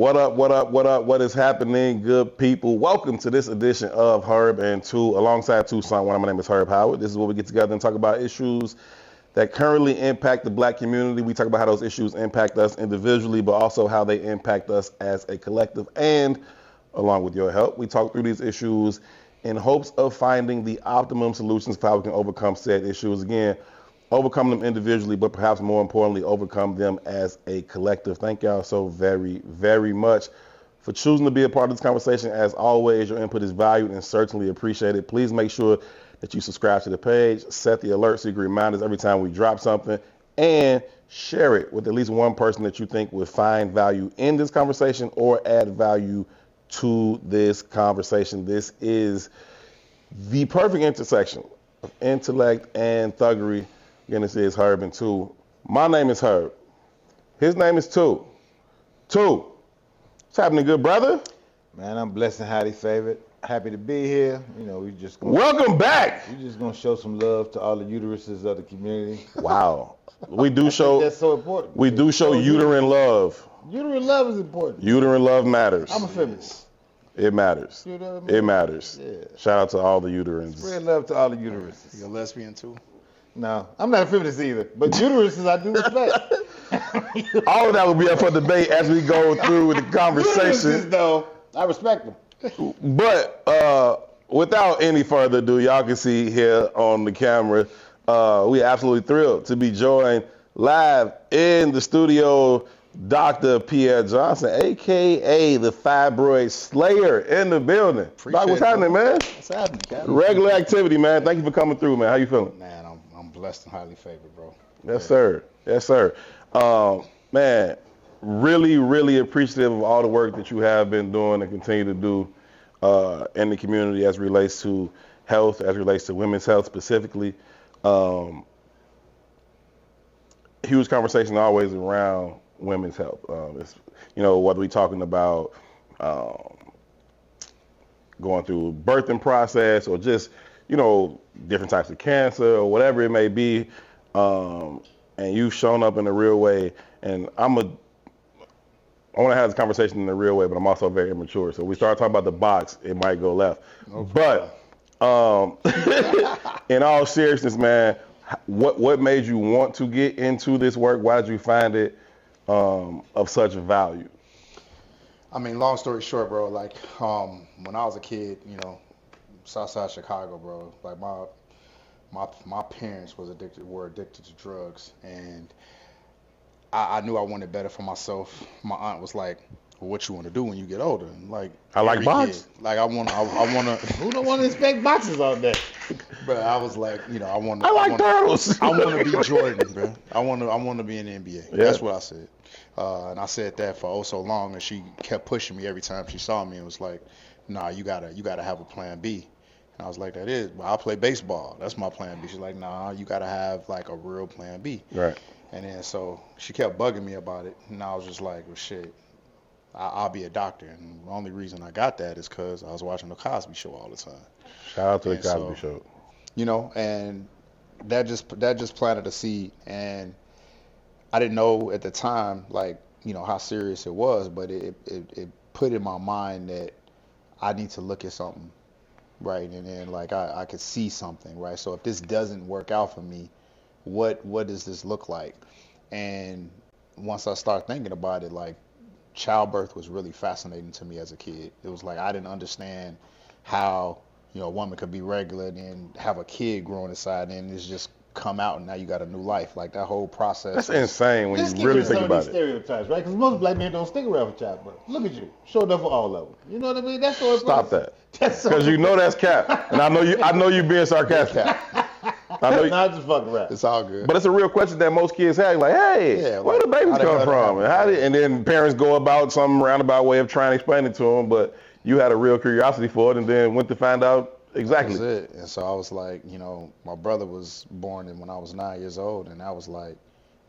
What up, what up, what up? What is happening, good people? Welcome to this edition of Herb and Tou, alongside Tucson. My name is Herb Howard. This is where we get together and talk about issues that currently impact the black community. We talk about how those issues impact us individually, but also how they impact us as a collective. And along with your help, we talk through these issues in hopes of finding the optimum solutions for how we can overcome said issues. Again, overcome them individually, but perhaps more importantly, overcome them as a collective. Thank y'all so very, very much for choosing to be a part of this conversation. As always, your input is valued and certainly appreciated. Please make sure that you subscribe to the page, set the alerts so you can remind us every time we drop something, and share it with at least one person that you think would find value in this conversation or add value to this conversation. This is the perfect intersection of intellect and thuggery. Again, this is Herb and Tou. My name is Herb. His name is Tou. Tou, what's happening, good brother? Man, I'm blessed and highly favored. Happy to be here. You know, we just gonna, welcome back. We're just gonna show some love to all the uteruses of the community. Wow, we do show. That's so important. We do show uterine love. Uterine love is important. Uterine love matters. I'm a feminist. It matters. You know what I mean? It matters. Yeah. Shout out to all the uterines. Spread love to all the uteruses. You a lesbian too? No, I'm not a feminist either, but uteruses I do respect. All of that will be up for debate as we go through the conversation. Uteruses, though, I respect them. But without any further ado, y'all can see here on the camera, we are absolutely thrilled to be joined live in the studio, Dr. Pierre Johnson, a.k.a. the Fibroid Slayer, in the building. Doc, what's happening, man? What's happening, Captain? Regular activity, man. Thank you for coming through, man. How you feeling? Man, I'm blessed and highly favored, bro. Yes, sir. Yes, sir. Man, really, really appreciative of all the work that you have been doing and continue to do in the community as it relates to health, as it relates to women's health specifically. Huge conversation always around women's health. It's, you know, whether we're talking about going through birthing process or just, you know, different types of cancer or whatever it may be. And you've shown up in a real way. And I want to have this conversation in a real way, but I'm also very immature. So we start talking about the box, it might go left. Okay. But in all seriousness, man, what made you want to get into this work? Why did you find it of such value? I mean, long story short, bro, like when I was a kid, you know, Southside Chicago, bro, like my parents were addicted to drugs, and I knew I wanted better for myself. My aunt was like, well, what you want to do when you get older? And like, I like box. Like I want to. Who don't want to inspect boxes all day? But I was like, you know, I like turtles. I want to be Jordan, bro. I want to be in the NBA. Yeah. That's what I said. And I said that for oh so long, and she kept pushing me every time she saw me. It was like, nah, you gotta have a plan B. And I was like, that is, well, I'll play baseball. That's my plan B. She's like, nah, you gotta have like a real plan B. Right. And then so she kept bugging me about it, and I was just like, well, shit, I'll be a doctor. And the only reason I got that is because I was watching the Cosby Show all the time. Shout out to the Cosby Show. You know, and that just planted a seed, and I didn't know at the time, like, you know, how serious it was, but it put in my mind that I need to look at something, right? And then like I could see something, right? So if this doesn't work out for me, what does this look like? And once I started thinking about it, like, childbirth was really fascinating to me as a kid. It was like I didn't understand how, you know, a woman could be regular and have a kid growing inside and it's just come out and now you got a new life. Like that whole process. That's insane when you really think about it. Stereotypes, right? Because most black men don't stick around for childbirth. Look at you, showed up for all of them. You know what I mean? That's so stop that. Because you know that's cap, and I know you being sarcastic. I know not just fucking around. It's all good. But it's a real question that most kids have. Like, hey, yeah, where the babies come from? And then parents go about some roundabout way of trying to explain it to them. But you had a real curiosity for it, and then went to find out exactly. That was it. And so I was like, you know, my brother was born when I was 9 years old, and that was like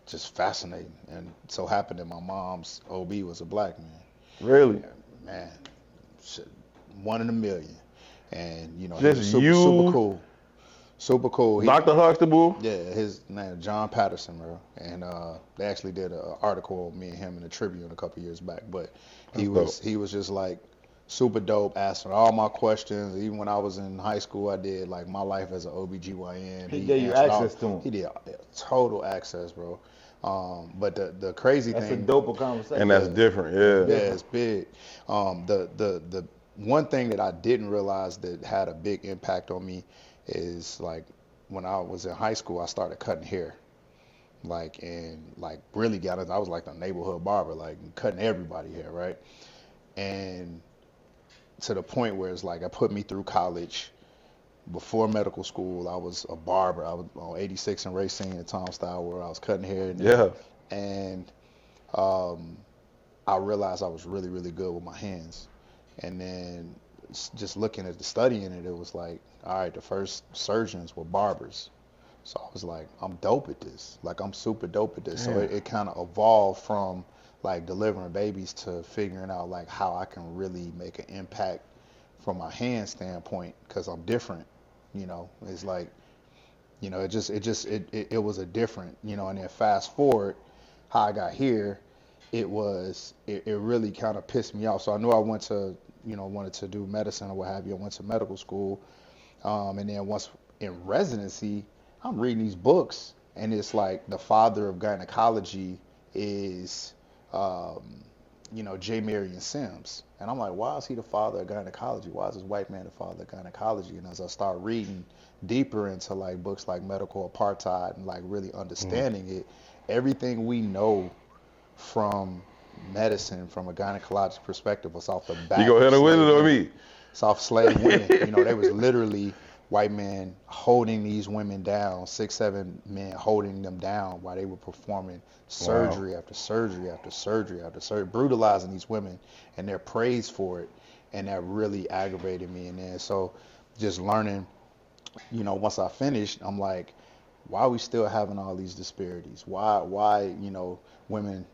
just fascinating. And so happened that my mom's OB was a black man. Really? Man, shit, 1 in a million. And you know, just he was super cool. Super cool. Dr. Huxtable. Yeah, his name John Patterson, bro. And they actually did an article of me and him in the Tribune a couple years back. But he was just like super dope, answering all my questions. Even when I was in high school, I did like my life as an OB-GYN. He gave you access to him. He did total access, bro. But the crazy that's thing, a dope conversation. And that's different, yeah. Yeah, it's big. The one thing that I didn't realize that had a big impact on me is like when I was in high school, I started cutting hair. Really got it. I was like the neighborhood barber, like cutting everybody hair, right? And to the point where it's like it put me through college. Before medical school, I was a barber. I was on 86 and Racine at Tom Style where I was cutting hair. And I realized I was really, really good with my hands. And then just looking at the studying it, it was like, all right, the first surgeons were barbers. So I was like, I'm dope at this. Like, I'm super dope at this. So it kind of evolved from like delivering babies to figuring out like how I can really make an impact from my hand standpoint, because I'm different. You know, it's like, you know, it was a different, you know. And then fast forward how I got here, it really kind of pissed me off. So I knew I wanted to do medicine or what have you. I went to medical school. And then once in residency, I'm reading these books, and it's like the father of gynecology is, J. Marion Sims. And I'm like, why is he the father of gynecology? Why is this white man the father of gynecology? And as I start reading deeper into like books like Medical Apartheid and like really understanding it, everything we know from medicine from a gynecologic perspective was off the back. You go ahead and win it on me. It's off slave women. You know, they was literally white men holding these women down, 6, 7 men holding them down while they were performing surgery after surgery after surgery after surgery, brutalizing these women, and they're praised for it. And that really aggravated me. And then so just learning, you know, once I finished, I'm like, why are we still having all these disparities? Why, you know,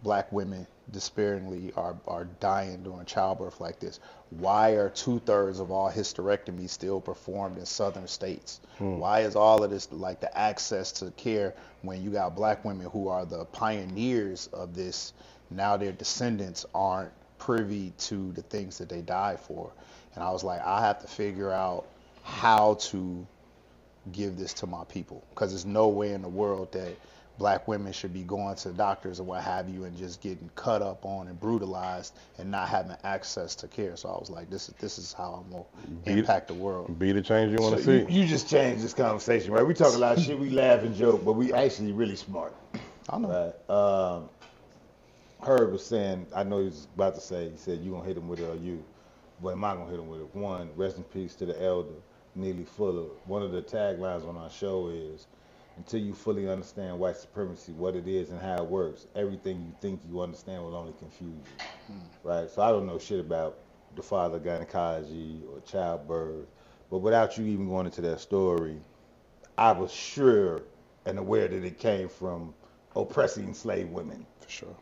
black women despairingly are dying during childbirth like this? Why are 2/3 of all hysterectomies still performed in southern states? Why is all of this like the access to care when you got black women who are the pioneers of this? Now their descendants aren't privy to the things that they died for. And I was like, I have to figure out how to give this to my people, because there's no way in the world that black women should be going to doctors or what have you and just getting cut up on and brutalized and not having access to care. So I was like, this is how I'm gonna impact the world. Be the change you want to see. You just changed this conversation, right? We talk a lot of shit, we laugh and joke, but we actually really smart. I know. Right? Herb was saying, I know he was about to say, he said, you gonna hit him with it or you, but am I gonna hit him with it? One, rest in peace to the elder, Neely Fuller. One of the taglines on our show is, until you fully understand white supremacy, what it is and how it works, everything you think you understand will only confuse you, right? So I don't know shit about the father of gynecology or childbirth, but without you even going into that story, I was sure and aware that it came from oppressing enslaved women. For sure.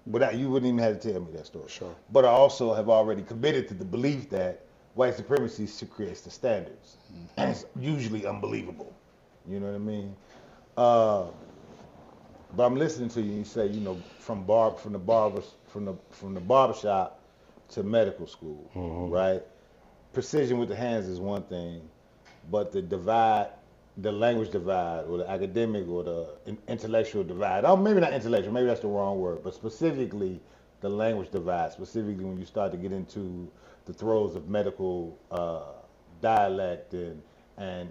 Without, you wouldn't even have to tell me that story. Sure. But I also have already committed to the belief that white supremacy creates the standards, and it's usually unbelievable. You know what I mean? But I'm listening to you, and you say, you know, from the barbershop to medical school, right? Precision with the hands is one thing, but the language divide, or the academic or the intellectual divide. Oh, maybe not intellectual, maybe that's the wrong word, but specifically the language divide, specifically when you start to get into the throes of medical dialect and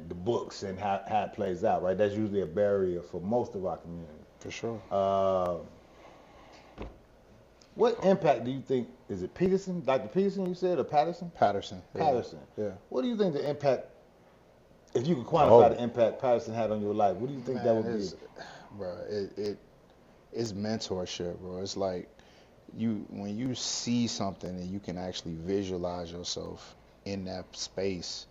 the books and how it plays out, right? That's usually a barrier for most of our community. For sure. What impact do you think, is it Peterson, Dr. Peterson you said, or Patterson? Patterson. Patterson. Yeah. What do you think the impact, if you could quantify the impact Patterson had on your life, what do you think that would be? Bro, it's mentorship, bro. It's like when you see something and you can actually visualize yourself in that space,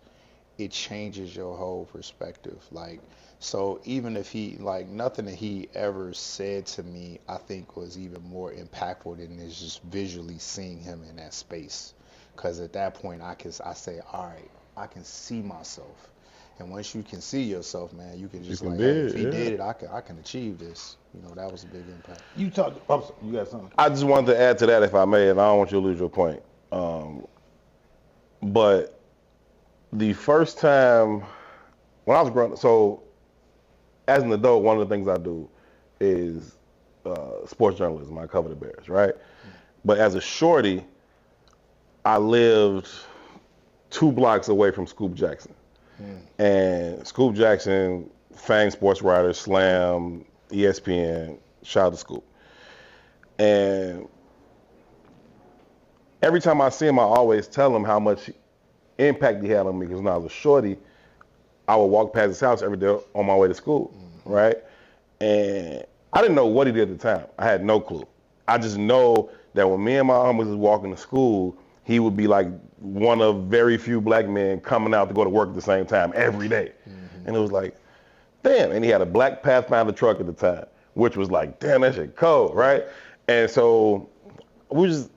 it changes your whole perspective. Like, so even if nothing that he ever said to me, I think was even more impactful than is just visually seeing him in that space. Because at that point, I say, all right, I can see myself. And once you can see yourself, man, you can just can like, do hey, it, if he yeah. did it, I can achieve this. You know, that was a big impact. You talked. Oh, you got something? I just wanted to add to that, if I may, and I don't want you to lose your point. But the first time when I was growing, so as an adult, one of the things I do is sports journalism. I cover the Bears, right? But as a shorty, I lived 2 blocks away from Scoop Jackson. And Scoop Jackson, famed sports writer, Slam, ESPN, shout out to Scoop. And every time I see him, I always tell him how much impact he had on me, because when I was a shorty, I would walk past his house every day on my way to school, right? And I didn't know what he did at the time. I had no clue. I just know that when me and my homies was walking to school, he would be like one of very few black men coming out to go to work at the same time every day. And it was like, damn. And he had a black Pathfinder truck at the time, which was like, damn, that shit cold, right? And so we just,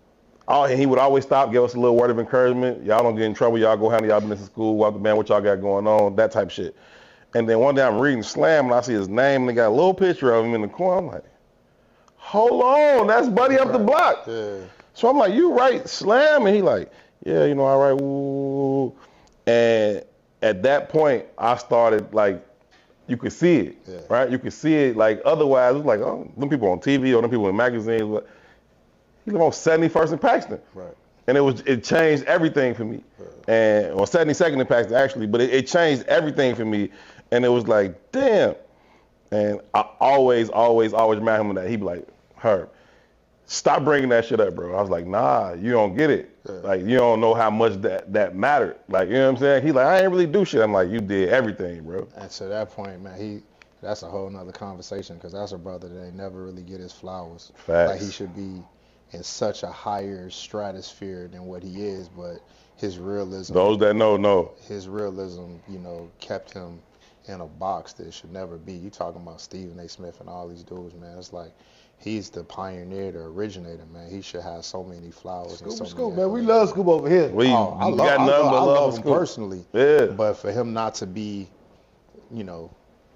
and he would always stop, give us a little word of encouragement. Y'all don't get in trouble. Y'all go handle y'all business in school. Walk the man, what y'all got going on, that type of shit. And then one day I'm reading Slam and I see his name and they got a little picture of him in the corner. I'm like, hold on, that's Buddy up the block. Yeah. So I'm like, you write Slam? And he like, yeah, you know, I write woo. And at that point, I started like, you could see it, right? You could see it. Like otherwise, it was like, oh, them people on TV or them people in magazines. He live on 71st and Paxton. Right. And it changed everything for me. And or 72nd and Paxton actually, but it changed everything for me. And it was like, damn. And I always remind him of that. He'd be like, Herb, stop bringing that shit up, bro. I was like, nah, you don't get it. Like, you don't know how much that mattered. Like, you know what I'm saying? He's like, I ain't really do shit. I'm like, you did everything, bro. And to that point, man, that's a whole nother conversation, because that's a brother that ain't never really get his flowers. Facts. Like, he should be in such a higher stratosphere than what he is, but his realism. Those that know. His realism, you know, kept him in a box that it should never be. You talking about Stephen A. Smith and all these dudes, man. It's like, he's the pioneer, the originator, man. He should have so many flowers. Scoop, man. We love Scoop over here. I love him personally. Yeah. But for him not to be, you know,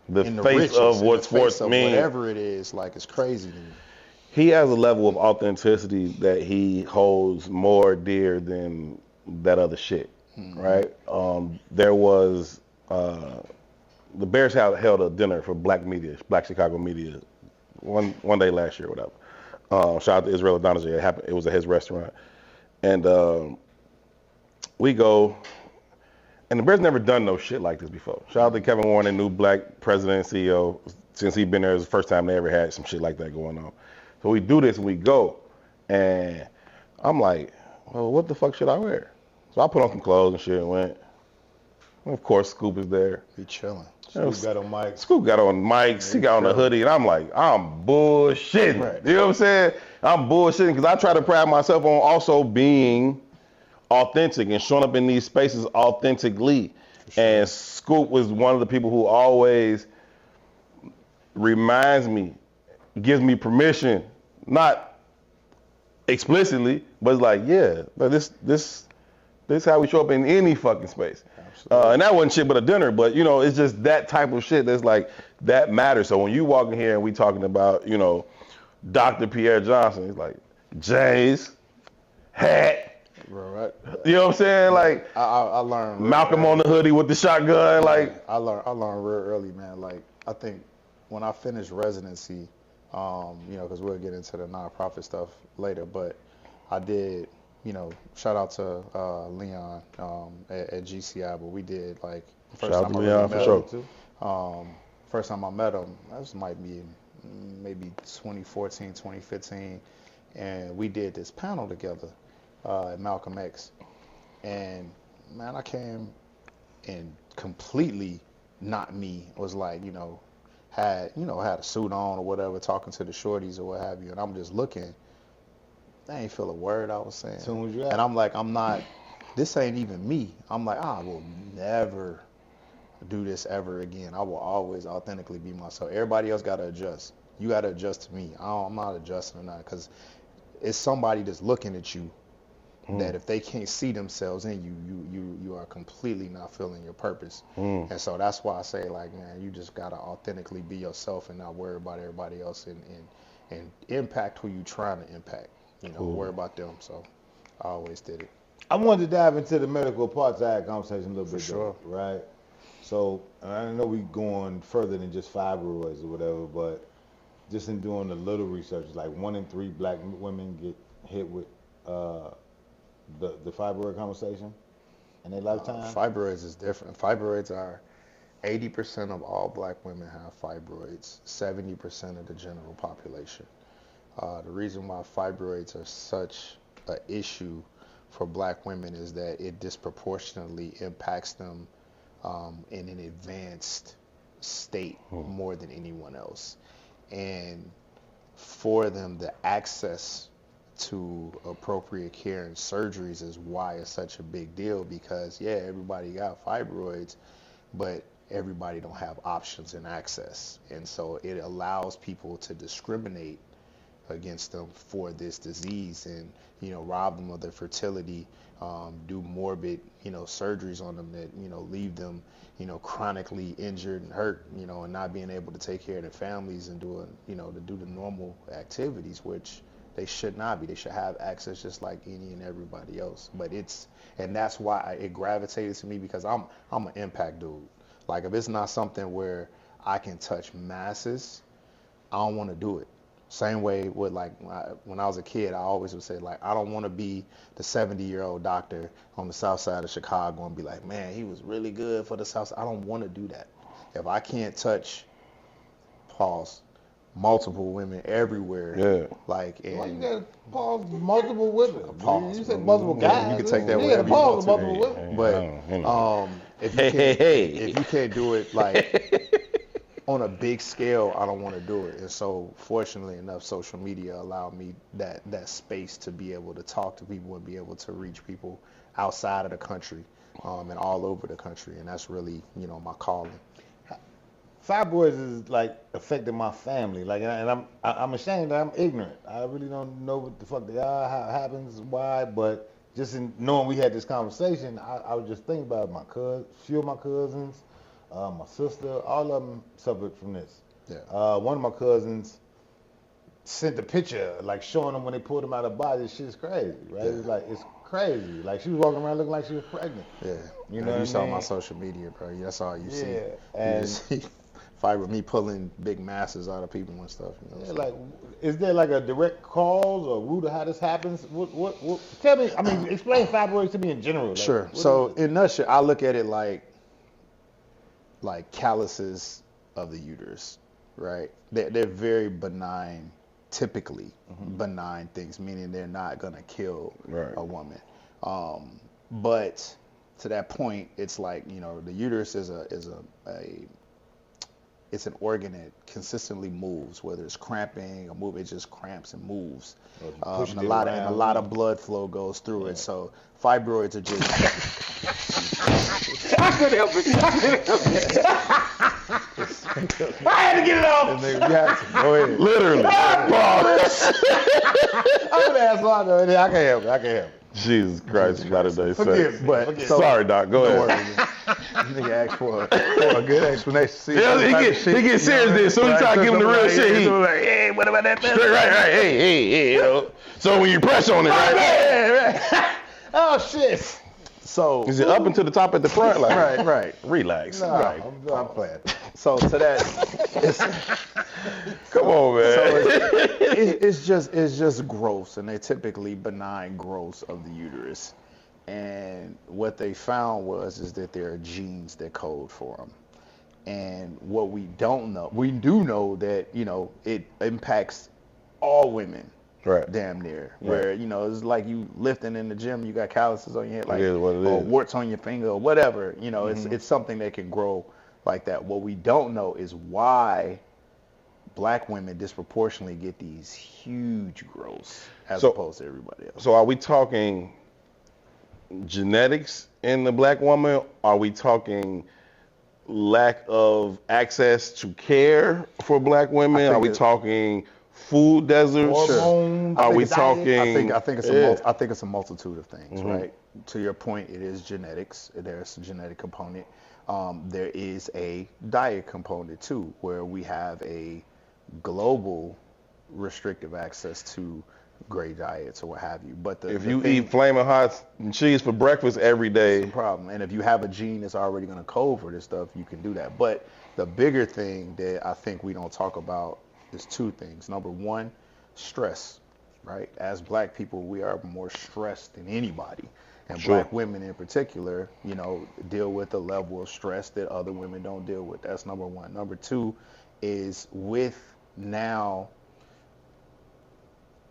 the in face riches, of what sports means. Whatever it is, like, it's crazy to me. He has a level of authenticity that he holds more dear than that other shit, right? There was, the Bears held a dinner for black media, black Chicago media, one day last year or whatever. Shout out to Israel Adonijah. It was at his restaurant. And we go, and the Bears never done no shit like this before. Shout out to Kevin Warren, new black president and CEO. Since he been there, it was the first time they ever had some shit like that going on. So we do this and we go, and I'm like, well, what the fuck should I wear? So I put on some clothes and shit and went. And of course, Scoop is there. He chilling. Scoop got on mics. Scoop got on mics. He got on a hoodie, and I'm like, I'm bullshitting. Right. You know what I'm saying? I'm bullshitting because I try to pride myself on also being authentic and showing up in these spaces authentically. Sure. And Scoop was one of the people who always reminds me, gives me permission. Not explicitly, but it's like, yeah, but this is how we show up in any fucking space. And that wasn't shit but a dinner, but you know, it's just that type of shit that's like, that matters. So when you walk in here and we talking about, you know, Dr. Pierre Johnson, he's like, J's, hat. Right. You know what I'm saying? Like, I learned Malcolm on the hoodie with the shotgun, like. I learned real early, man. Like, I think when I finished residency, you know, because we'll get into the nonprofit stuff later, but I did, you know, shout out to Leon at GCI, but we did, like, first time I met him, this might be maybe 2014, 2015, and we did this panel together at Malcolm X, and man, I came and completely not me, was like, you know, had a suit on or whatever, talking to the shorties or what have you, and I'm just looking. I ain't feel a word I was saying. And I'm like, this ain't even me. I'm like, I will never do this ever again. I will always authentically be myself. Everybody else got to adjust. You got to adjust to me. I'm not adjusting or not, because it's somebody that's looking at you that if they can't see themselves in you, you are completely not feeling your purpose. And so that's why I say, like, man, you just gotta authentically be yourself and not worry about everybody else, and impact who you trying to impact. You know, worry about them. So I always did it. I wanted to dive into the medical parts of that conversation a little bit, sure. though, right? So I know we going further than just fibroids or whatever, but just in doing a little research, like 1 in 3 black women get hit with the fibroid conversation in their lifetime. Fibroids is different. Fibroids are 80% of all black women have fibroids, 70% of the general population. The reason why fibroids are such an issue for black women is that it disproportionately impacts them in an advanced state more than anyone else. And for them, the access to appropriate care and surgeries is why it's such a big deal, because everybody got fibroids, but everybody don't have options and access. And so it allows people to discriminate against them for this disease and, rob them of their fertility, do morbid, surgeries on them that, leave them, chronically injured and hurt, and not being able to take care of their families and to do the normal activities, which they should not be. They should have access just like any and everybody else. And that's why it gravitated to me, because I'm an impact dude. Like, if it's not something where I can touch masses, I don't want to do it. Same way with, like, when I was a kid, I always would say, like, I don't want to be the 70-year-old doctor on the south side of Chicago and be like, man, he was really good for the south side. I don't want to do that. If I can't touch, multiple women everywhere, like, and why you gotta pause multiple women? Pause. You said multiple guys. You can take that wherever you want to. multiple women. But if you can't do it, like, on a big scale, I don't want to do it. And so, fortunately enough, social media allowed me that space to be able to talk to people and be able to reach people outside of the country, and all over the country. And that's really, my calling. Fibroids is, like, affecting my family. Like, and I'm ashamed that I'm ignorant. I really don't know what the fuck they are, how it happens, why. But just in knowing we had this conversation, I was just thinking about few of my cousins. My sister, all of them suffered from this. Yeah. One of my cousins sent a picture, like, showing them when they pulled them out of the body. This shit's crazy, right? Yeah. It's crazy. Like, she was walking around looking like she was pregnant. Yeah. You know what I mean? saw my social media, bro. That's all you see. Yeah. You And just see me pulling big masses out of people and stuff. like, is there, like, a direct cause or root of how this happens? What? Tell me. I mean, explain fibroids to me in general. Like, Sure. So, in a nutshell, I look at it like calluses of the uterus, right? They're very benign, typically benign things, meaning they're not gonna kill a woman. But to that point, it's like, the uterus is it's an organ that consistently moves, whether it's cramping or move, it just cramps and moves. And a lot of blood flow goes through it. So fibroids are just I couldn't help it. I had to get it off. Go ahead. Literally. I'm gonna ask Lon though. I can't help it. Jesus Christ, Latter-day Saints. So, Sorry, Doc. Go ahead. You think asked for a good explanation. He gets serious then. As soon as I give him the real shit, he like, hey, what about that? right. Hey. So when you press on it, right? Oh shit. So Is it up and to the top at the front? Like, right. Relax. No, Right. I'm playing. So to that, Come on, man. it's just growths, and they're typically benign growths of the uterus. And what they found is that there are genes that code for them. And what we don't know, we do know that, it impacts all women. Right. Damn near. Where, it's like you lifting in the gym, you got calluses on your head, like, It is what it or is. warts on your finger or whatever. It's something that can grow like that. What we don't know is why black women disproportionately get these huge growths as opposed to everybody else. So are we talking genetics in the black woman? Are we talking lack of access to care for black women? Are we talking food deserts? Hormones. Are we Diet. talking? I think it's a multitude of things, right? To your point, it is genetics. There's a genetic component. There is a diet component too, where we have a global restrictive access to great diets or what have you. But If you eat flaming hot cheese for breakfast every day, it's a problem. And if you have a gene that's already going to code for this stuff, you can do that. But the bigger thing that I think we don't talk about is two things. Number one, stress, right? As black people, we are more stressed than anybody. And Sure. black women in particular, you know, deal with a level of stress that other women don't deal with. That's number one. Number two is with now,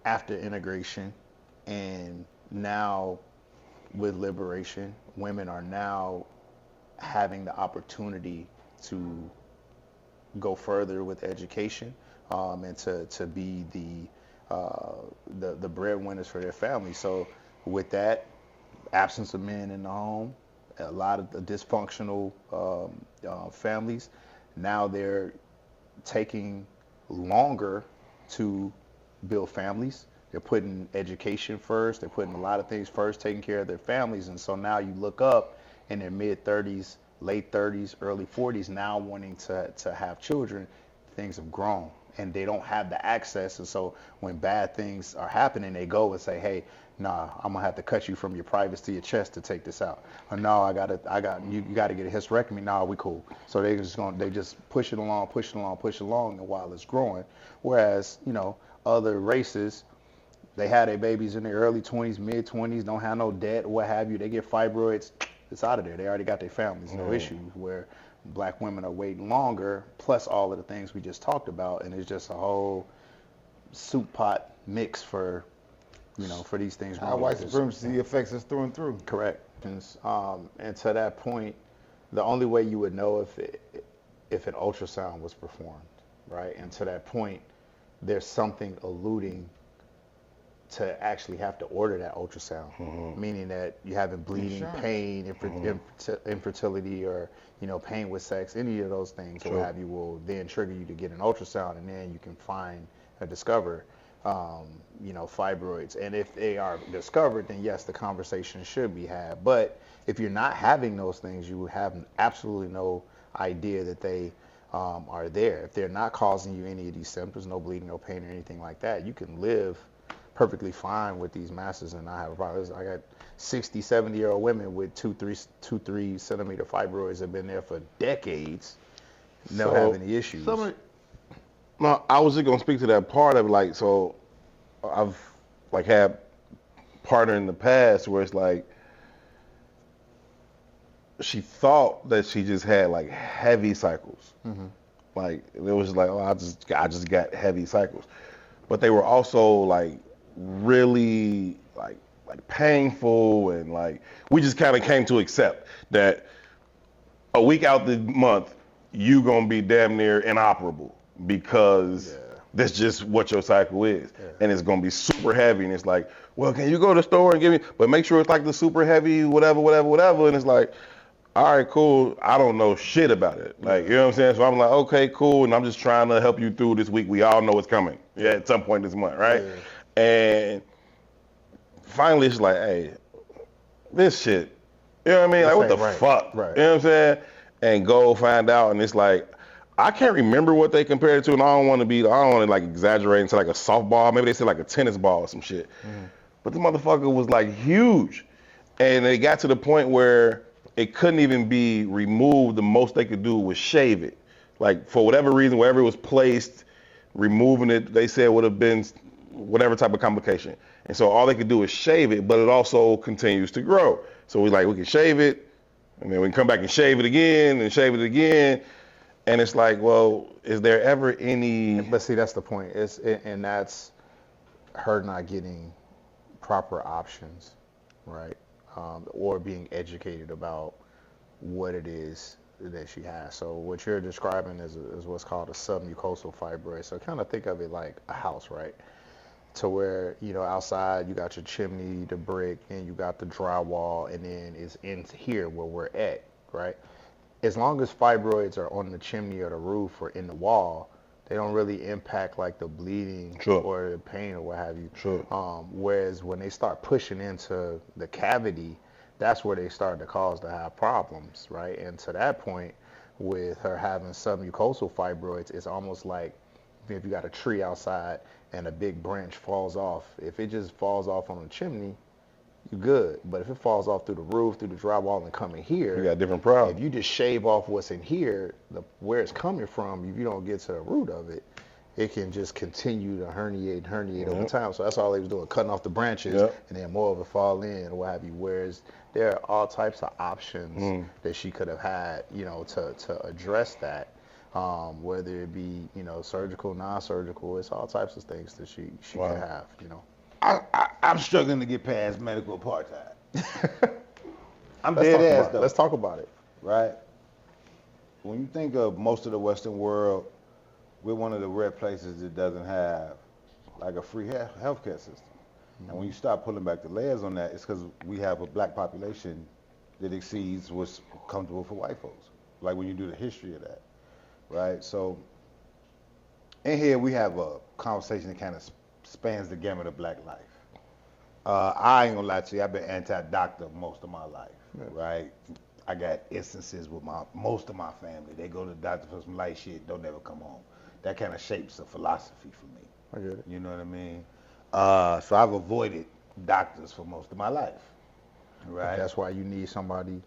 after integration and now with liberation, women are now having the opportunity to go further with education, and to be the breadwinners for their family. So with that, absence of men in the home, a lot of the dysfunctional families, now they're taking longer to build families. They're putting education first. They're putting a lot of things first, taking care of their families. And so now you look up in their mid 30s, late 30s, early 40s, now wanting to have children. Things have grown and they don't have the access. And so when bad things are happening, they go and say, hey, nah, I'm gonna have to cut you from your privates to your chest to take this out. Or no, you gotta get a hysterectomy. Nah, we cool. So they just push it along, and while it's growing. Whereas, you know, other races, they had their babies in their early 20s, mid 20s, don't have no debt, what have you. They get fibroids, it's out of there. They already got their families, no issues. Where black women are waiting longer, plus all of the things we just talked about, and it's just a whole soup pot mix for, you know, for these things. How white supremacy affects us through and through. Correct. And to that point, the only way you would know if an ultrasound was performed, right? And to that point, there's something alluding to actually have to order that ultrasound, meaning that you having bleeding, pain, infertility, or, you know, pain with sex, any of those things, or what have you, will then trigger you to get an ultrasound, and then you can find or discover, you know, fibroids. And if they are discovered, then yes, the conversation should be had. But if you're not having those things, you have absolutely no idea that they are there. If they're not causing you any of these symptoms, no bleeding, no pain, or anything like that, you can live perfectly fine with these masses and not have a problem. I got 60, 70-year-old women with 2-3 centimeter fibroids that have been there for decades, never have any issues. No, I was just gonna speak to that part of it. Like, so I've like had partner in the past where it's like she thought that she just had like heavy cycles. Like it was just like, oh, I just got heavy cycles, but they were also like really like painful, and like we just kind of came to accept that a week out the month you gonna be damn near inoperable because that's just what your cycle is, and it's gonna be super heavy. And it's like, well, can you go to the store and give me, but make sure it's like the super heavy whatever. And it's like, all right, cool. I don't know shit about it. Like, you know what I'm saying? So I'm like, okay, cool. And I'm just trying to help you through this week. We all know it's coming. Yeah, at some point this month, right? And finally it's like, hey, this shit, you know what I mean? Like, what the fuck? Right. You know what I'm saying? And go find out, and it's like, I can't remember what they compared it to, and I don't want to like exaggerate into like a softball. Maybe they said like a tennis ball or some shit. But the motherfucker was like huge. And they got to the point where it couldn't even be removed. The most they could do was shave it. Like, for whatever reason, wherever it was placed, removing it, they said would have been whatever type of complication. And so all they could do is shave it, but it also continues to grow. So we can shave it, and then we can come back and shave it again, and shave it again. And it's like, well, is there ever any... But see, that's the point. And that's her not getting proper options, right? Or being educated about what it is that she has. So what you're describing is what's called a submucosal fibroid. So kind of think of it like a house, right? To where, you know, outside you got your chimney, the brick, and you got the drywall, and then it's in here where we're at, right? As long as fibroids are on the chimney or the roof or in the wall, They don't really impact like the bleeding Sure. or the pain or what have you. Sure. Whereas when they start pushing into the cavity, that's where they start to cause to have problems, right? And to that point, with her having submucosal fibroids, it's almost like if you got a tree outside and a big branch falls off. If it just falls off on a chimney, you good. But if it falls off through the roof, through the drywall, and come in here, You got a different problem. if you just shave off what's in here, where it's coming from, if you don't get to the root of it, it can just continue to herniate over time. So that's all they was doing, cutting off the branches, and then more of it fall in or what have you. Whereas there are all types of options that she could have had, you know, to address that. Whether it be, you know, surgical, non-surgical, it's all types of things that she could have, you know. I'm struggling to get past medical apartheid. I'm dead ass though. Let's talk about it. Right? When you think of most of the Western world, we're one of the rare places that doesn't have like a free healthcare system. And when you start pulling back the layers on that, it's because we have a black population that exceeds what's comfortable for white folks. Like when you do the history of that, right? So in here we have a conversation that kind of spans the gamut of black life. I ain't gonna lie to you, I've been anti-doctor most of my life, right? I got instances with most of my family. They go to the doctor for some light shit, don't ever come home. That kind of shapes a philosophy for me. I get it. You know what I mean? So I've avoided doctors for most of my life, right? That's why you need somebody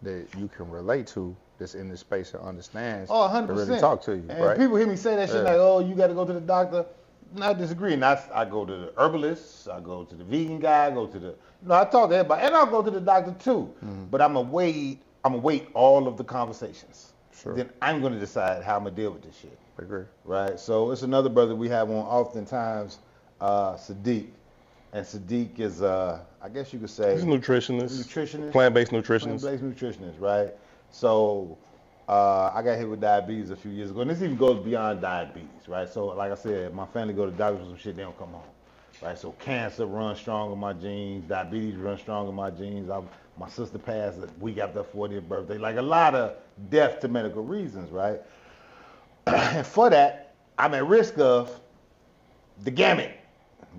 that you can relate to that's in this space and understands 100%. to really talk to you, and right? People hear me say that shit like, oh, you got to go to the doctor. I disagree. And I go to the herbalist, I go to the vegan guy, I go to the, I talk to everybody, and I'll go to the doctor too. But I'm gonna wait all of the conversations. Sure. Then I'm gonna decide how I'm gonna deal with this shit. I agree. Right? So it's another brother we have on oftentimes, Sadiq. And Sadiq is, I guess you could say, He's a nutritionist. Nutritionist. Plant-based nutritionist. Plant-based nutritionist, right? So I got hit with diabetes a few years ago, and this even goes beyond diabetes, right? So like I said, my family go to doctors for some shit, they don't come home, right? So cancer runs strong in my genes, diabetes runs strong in my genes. My sister passed a week after her 40th birthday, like a lot of death to medical reasons, right? And for that, I'm at risk of the gamut,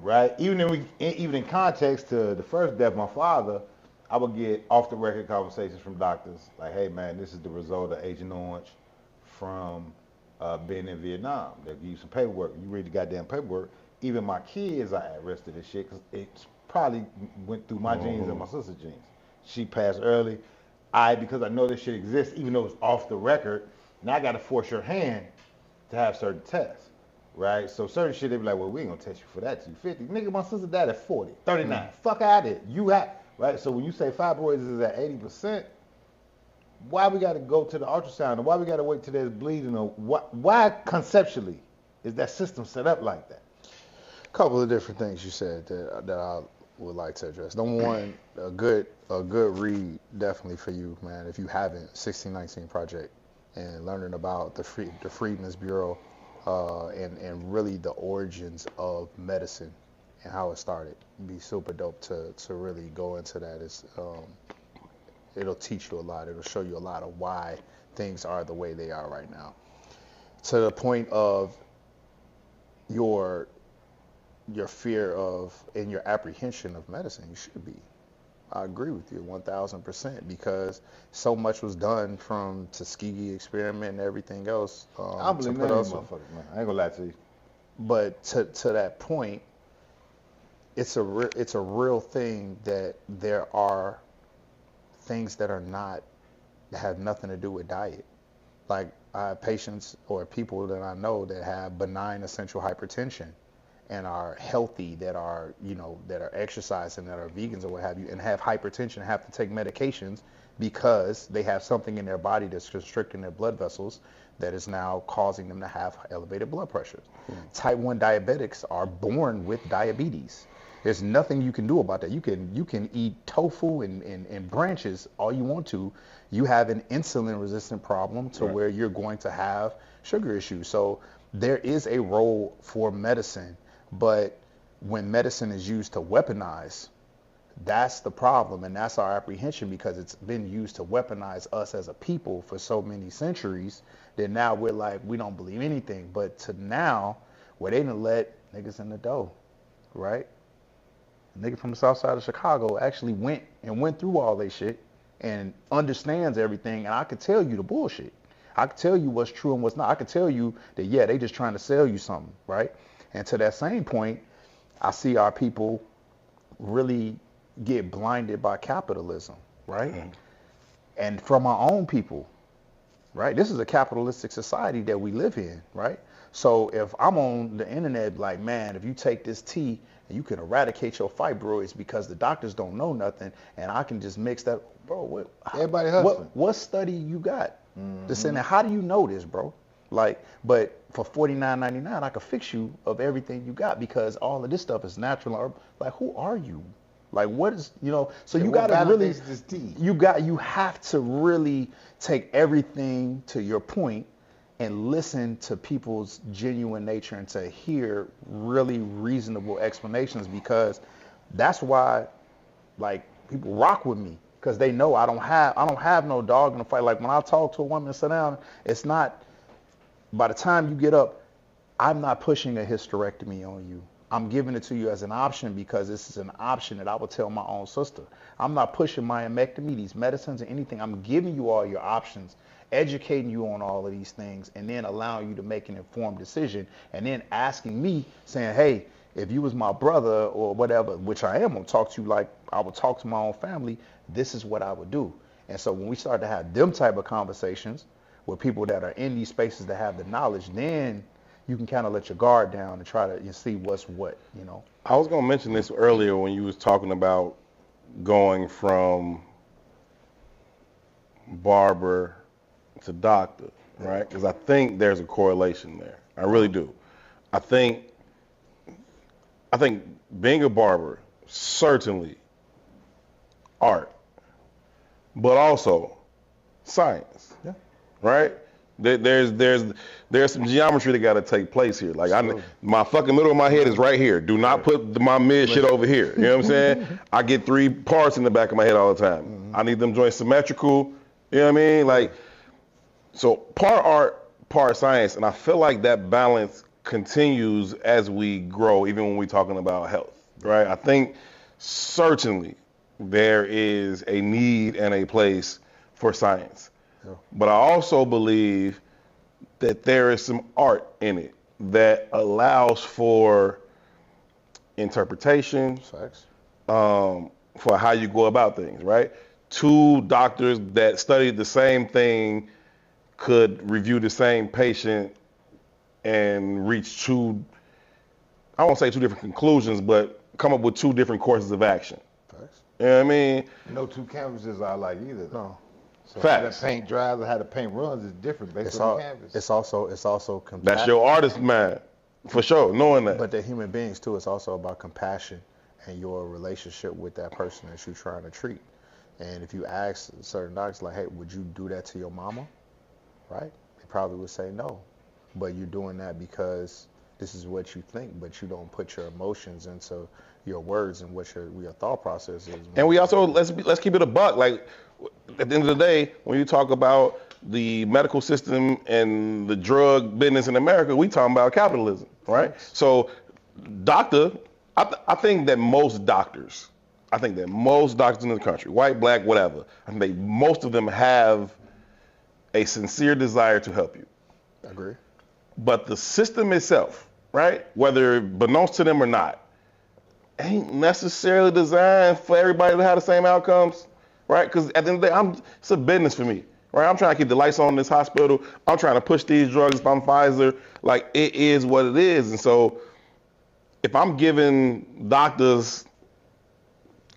right? Even in context to the first death, my father, I would get off the record conversations from doctors like, hey man, this is the result of Agent Orange from being in Vietnam. They'll give you some paperwork. You read the goddamn paperwork. Even my kids are at risk of this shit because it probably went through my genes and my sister's genes. She passed early. Because I know this shit exists, even though it's off the record, now I got to force your hand to have certain tests, right? So certain shit, they be like, well, we ain't gonna test you for that till you 50. Nigga, my sister died at 40, 39. Fuck out of it. You have, right? So when you say fibroids is at 80%, why we got to go to the ultrasound, or why we got to wait till there's bleeding, or why conceptually is that system set up like that? A couple of different things you said that I would like to address. Number one, a good read definitely for you, man. If you haven't, 1619 Project, and learning about the Freedmen's Bureau and really the origins of medicine and how it started. It'd be super dope to really go into that. It'll teach you a lot. It'll show you a lot of why things are the way they are right now. To the point of your fear of and your apprehension of medicine, you should be. I agree with you 1,000% because so much was done from Tuskegee experiment and everything else. I believe that motherfucker, man. I ain't gonna lie to you. But to that point, it's a real thing that there are things that have nothing to do with diet. Like I have patients or people that I know that have benign essential hypertension and are healthy, that are exercising, that are vegans or what have you, and have hypertension, have to take medications because they have something in their body that's constricting their blood vessels that is now causing them to have elevated blood pressures. Type 1 diabetics are born with diabetes. There's nothing you can do about that. You can eat tofu and branches all you want to. You have an insulin resistant problem to where you're going to have sugar issues. So there is a role for medicine. But when medicine is used to weaponize, That's the problem, and that's our apprehension, because it's been used to weaponize us as a people for so many centuries that now we're like, we don't believe anything. But to now, where they done let niggas in the door, right? A nigga from the south side of Chicago actually went through all that shit and understands everything, and I could tell you the bullshit. I could tell you what's true and what's not. I could tell you that, yeah, they just trying to sell you something, right? And to that same point, I see our people really get blinded by capitalism, right? And from our own people, right? This is a capitalistic society that we live in, right? So if I'm on the internet like, man, if you take this tea and you can eradicate your fibroids because the doctors don't know nothing, and I can just mix that, bro, Everybody hustling. what study you got? Just saying, how do you know this, bro? Like, but for $49.99, I could fix you of everything you got, because all of this stuff is natural. Like, who are you? Like, what is, so you got to really, this tea? you have to really take everything to your point and listen to people's genuine nature and to hear really reasonable explanations, because that's why, like, people rock with me, because they know I don't have no dog in the fight. Like, when I talk to a woman and sit down, it's not, by the time you get up, I'm not pushing a hysterectomy on you. I'm giving it to you as an option, because this is an option that I would tell my own sister. I'm not pushing myomectomy, these medicines, or anything. I'm giving you all your options, educating you on all of these things, and then allowing you to make an informed decision, and then asking me, saying, hey, if you was my brother or whatever, which I am, gonna talk to you like I would talk to my own family, this is what I would do. And so when we start to have them type of conversations with people that are in these spaces that have the knowledge, then you can kind of let your guard down and try to see what's what, I was going to mention this earlier when you was talking about going from barber to doctor, right? Because I think there's a correlation there. I really do. I think being a barber, certainly art, but also science, right? There's some geometry that got to take place here. Like, my fucking middle of my head is right here. Do not put my mid shit over here. You know what I'm saying? I get 3 parts in the back of my head all the time. I need them joints symmetrical. You know what I mean? Like, so part art, part science, and I feel like that balance continues as we grow, even when we're talking about health, right? I think certainly there is a need and a place for science. But I also believe that there is some art in it that allows for interpretation, for how you go about things, right? 2 doctors that studied the same thing could review the same patient and reach 2, I won't say 2 different conclusions, but come up with 2 different courses of action. You know what I mean? No 2 canvases are like either. No. So Facts. how the paint dries or how the paint runs is different based on the canvas. It's also compassion. That's your artist mind, for sure, knowing that. But they're human beings too. It's also about compassion and your relationship with that person that you're trying to treat. And if you ask certain doctors, like, hey, would you do that to your mama? Right? They probably would say no. But you're doing that because this is what you think, but you don't put your emotions into your words and what your thought process is. And we also, let's keep it a buck. Like, at the end of the day, when you talk about the medical system and the drug business in America, we talking about capitalism, right? So, doctor, I think that most doctors in the country, white, black, whatever, I think most of them have a sincere desire to help you. I agree. But the system itself, right, whether it belongs to them or not, ain't necessarily designed for everybody to have the same outcomes, right? Because at the end of the day, it's a business for me, right? I'm trying to keep the lights on in this hospital. I'm trying to push these drugs if I'm Pfizer. Like, it is what it is. And so if I'm giving doctors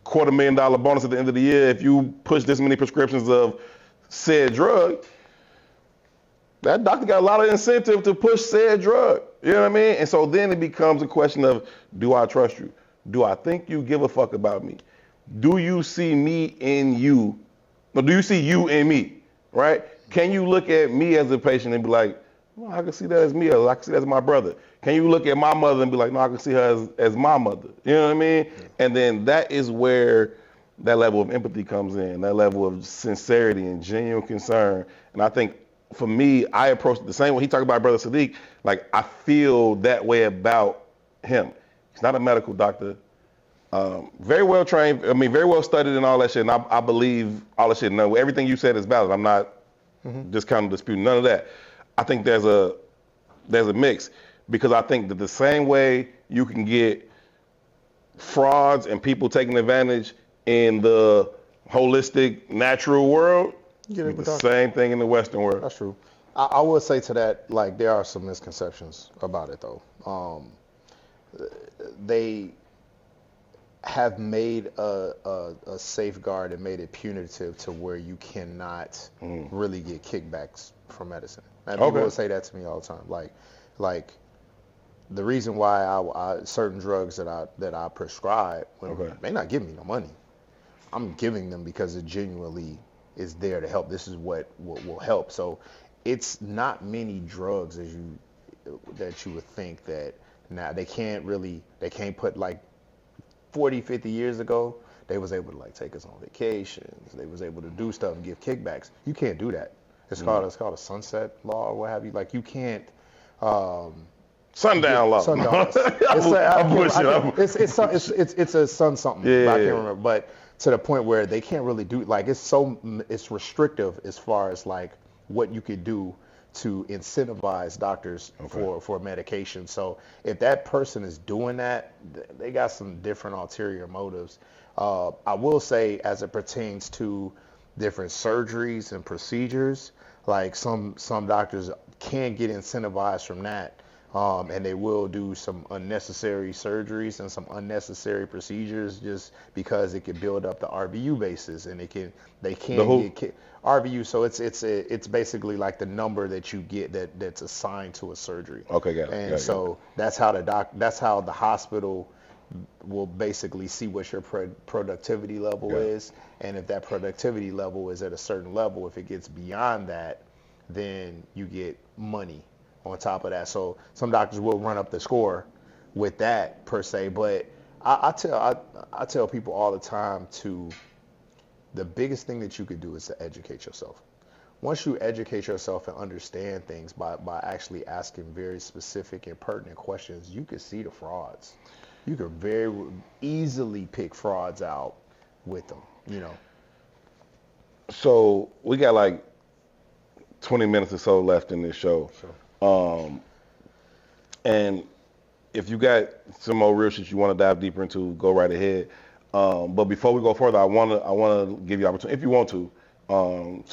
$250,000 bonus at the end of the year, if you push this many prescriptions of said drug, that doctor got a lot of incentive to push said drug. You know what I mean? And so then it becomes a question of, do I trust you? Do I think you give a fuck about me? Do you see me in you? Or do you see you in me, right? Can you look at me as a patient and be like, Well, I can see that as me, or I can see that as my brother. Can you look at my mother and be like, no, I can see her as my mother. You know what I mean? Yeah. And then that is where that level of empathy comes in, that level of sincerity and genuine concern. And I think for me, I approach it the same way. He talked about Brother Sadiq. Like, I feel that way about him. He's not a medical doctor. Very well trained. I mean, very well studied and all that shit. And I believe all that shit. No, everything you said is valid. I'm not discounting, disputing none of that. I think there's a mix, because I think that the same way you can get frauds and people taking advantage in the holistic, natural world, you get the same thing in the Western world. That's true. I would say to that, like, there are some misconceptions about it, though. They have made a safeguard and made it punitive to where you cannot really get kickbacks from medicine. And people will say that to me all the time. Like the reason why I certain drugs that I prescribe, they not giving me no money. I'm giving them because it genuinely is there to help. This is what will help. So it's not many drugs that you would think that now they can't put, like 40, 50 years ago, they was able to like take us on vacations. They was able to do stuff and give kickbacks. You can't do that. It's called a sunset law or what have you. Like, you can't. Sundown law. Sundown. It's a sun something. Yeah. I can't remember. But to the point where they can't really do, like, it's restrictive as far as like what you could do to incentivize doctors for medication. So if that person is doing that, they got some different ulterior motives. I will say, as it pertains to different surgeries and procedures, like some doctors can get incentivized from that, and they will do some unnecessary surgeries and some unnecessary procedures just because it could build up the RVU basis, and they can get RVU. So it's basically like the number that you get that's assigned to a surgery. Okay, got it. And so that's how the hospital will basically see what your productivity level is, and if that productivity level is at a certain level, if it gets beyond that, then you get money on top of that. So some doctors will run up the score with that per se, but I tell people all the time the biggest thing that you could do is to educate yourself. Once you educate yourself and understand things by actually asking very specific and pertinent questions, you can see the frauds. You can very easily pick frauds out with them, you know. So we got like 20 minutes or so left in this show. Sure. And if you got some more real shit you want to dive deeper into, go right ahead. But before we go further, I want to give you opportunity, if you want to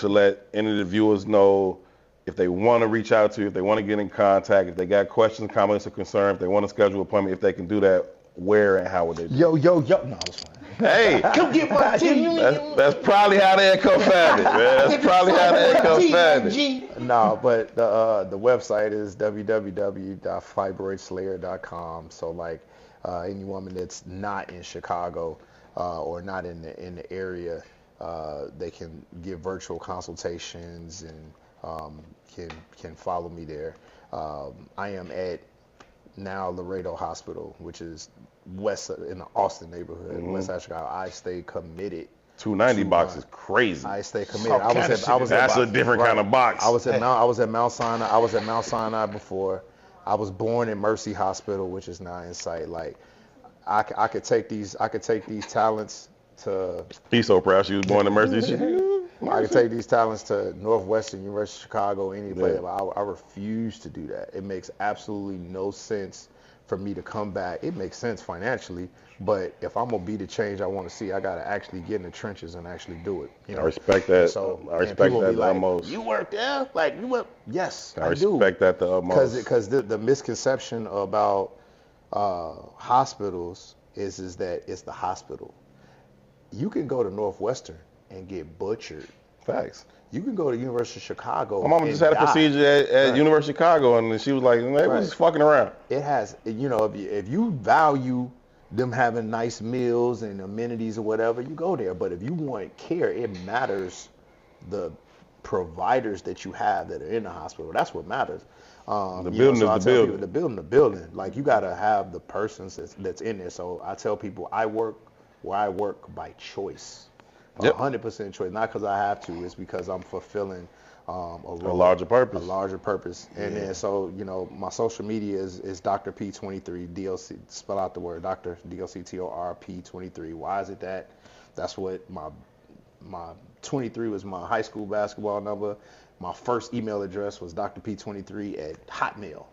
let any of the viewers know if they want to reach out to you, if they want to get in contact, if they got questions, comments, or concerns, if they want to schedule an appointment, if they can do that, where and how would they do it? Yo. No, it's fine. Hey, come get my tea. That's probably how they come find it, man. That's probably how they come find it. No, but the website is www.fibroidslayer.com. So like any woman that's not in Chicago or not in the area, they can give virtual consultations and can follow me there. I am at now Laredo Hospital, which is west in the Austin neighborhood, west side of Chicago. I stay committed. 290 box is crazy. I stay committed. That's a different kind of box. I was at Mount Sinai. I was at Mount Sinai before. I was born in Mercy Hospital, which is now in sight. Like, I could take these talents to. He's so proud she was born in Mercy. I could take these talents to Northwestern University of Chicago, any place. But I refuse to do that. It makes absolutely no sense for me to come back. It makes sense financially, but if I'm gonna be the change I want to see, I gotta actually get in the trenches and actually do it. You know? I respect that. So I respect that the utmost. You work there? Like, you work? Yes, I do. I respect that the utmost. Because the misconception about hospitals is that it's the hospital. You can go to Northwestern and get butchered. Facts. You can go to University of Chicago. My mama just had a procedure at University of Chicago, and she was like, "They was just fucking around." It has, you know, if you value them having nice meals and amenities or whatever, you go there. But if you want care, it matters the providers that you have that are in the hospital. That's what matters. The building is the building. The building. Like, you got to have the persons that's in there. So I tell people I work where I work by choice. 100% choice. Not because I have to. It's because I'm fulfilling a larger purpose. A larger purpose. And then, so, my social media is Dr. P23, DLC, spell out the word, Dr. DLCTOR P23. Why is it that? That's what my 23 was my high school basketball number. My first email address was Dr. P23 at Hotmail.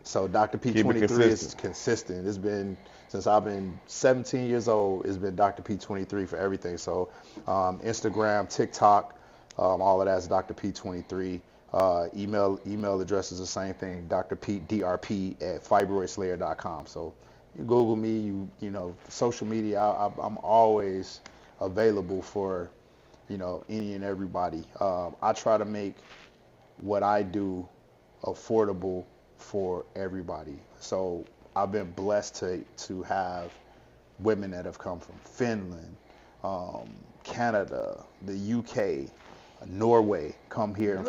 So Dr. P23 is consistent. It's been, since I've been 17 years old, it's been Dr. P23 for everything. So Instagram, TikTok, all of that's Dr. P23. Email address is the same thing, drp at fibroidslayer.com. So you Google me, social media, I'm always available for, any and everybody. I try to make what I do affordable for everybody. So I've been blessed to have women that have come from Finland, Canada, the UK, Norway, come here and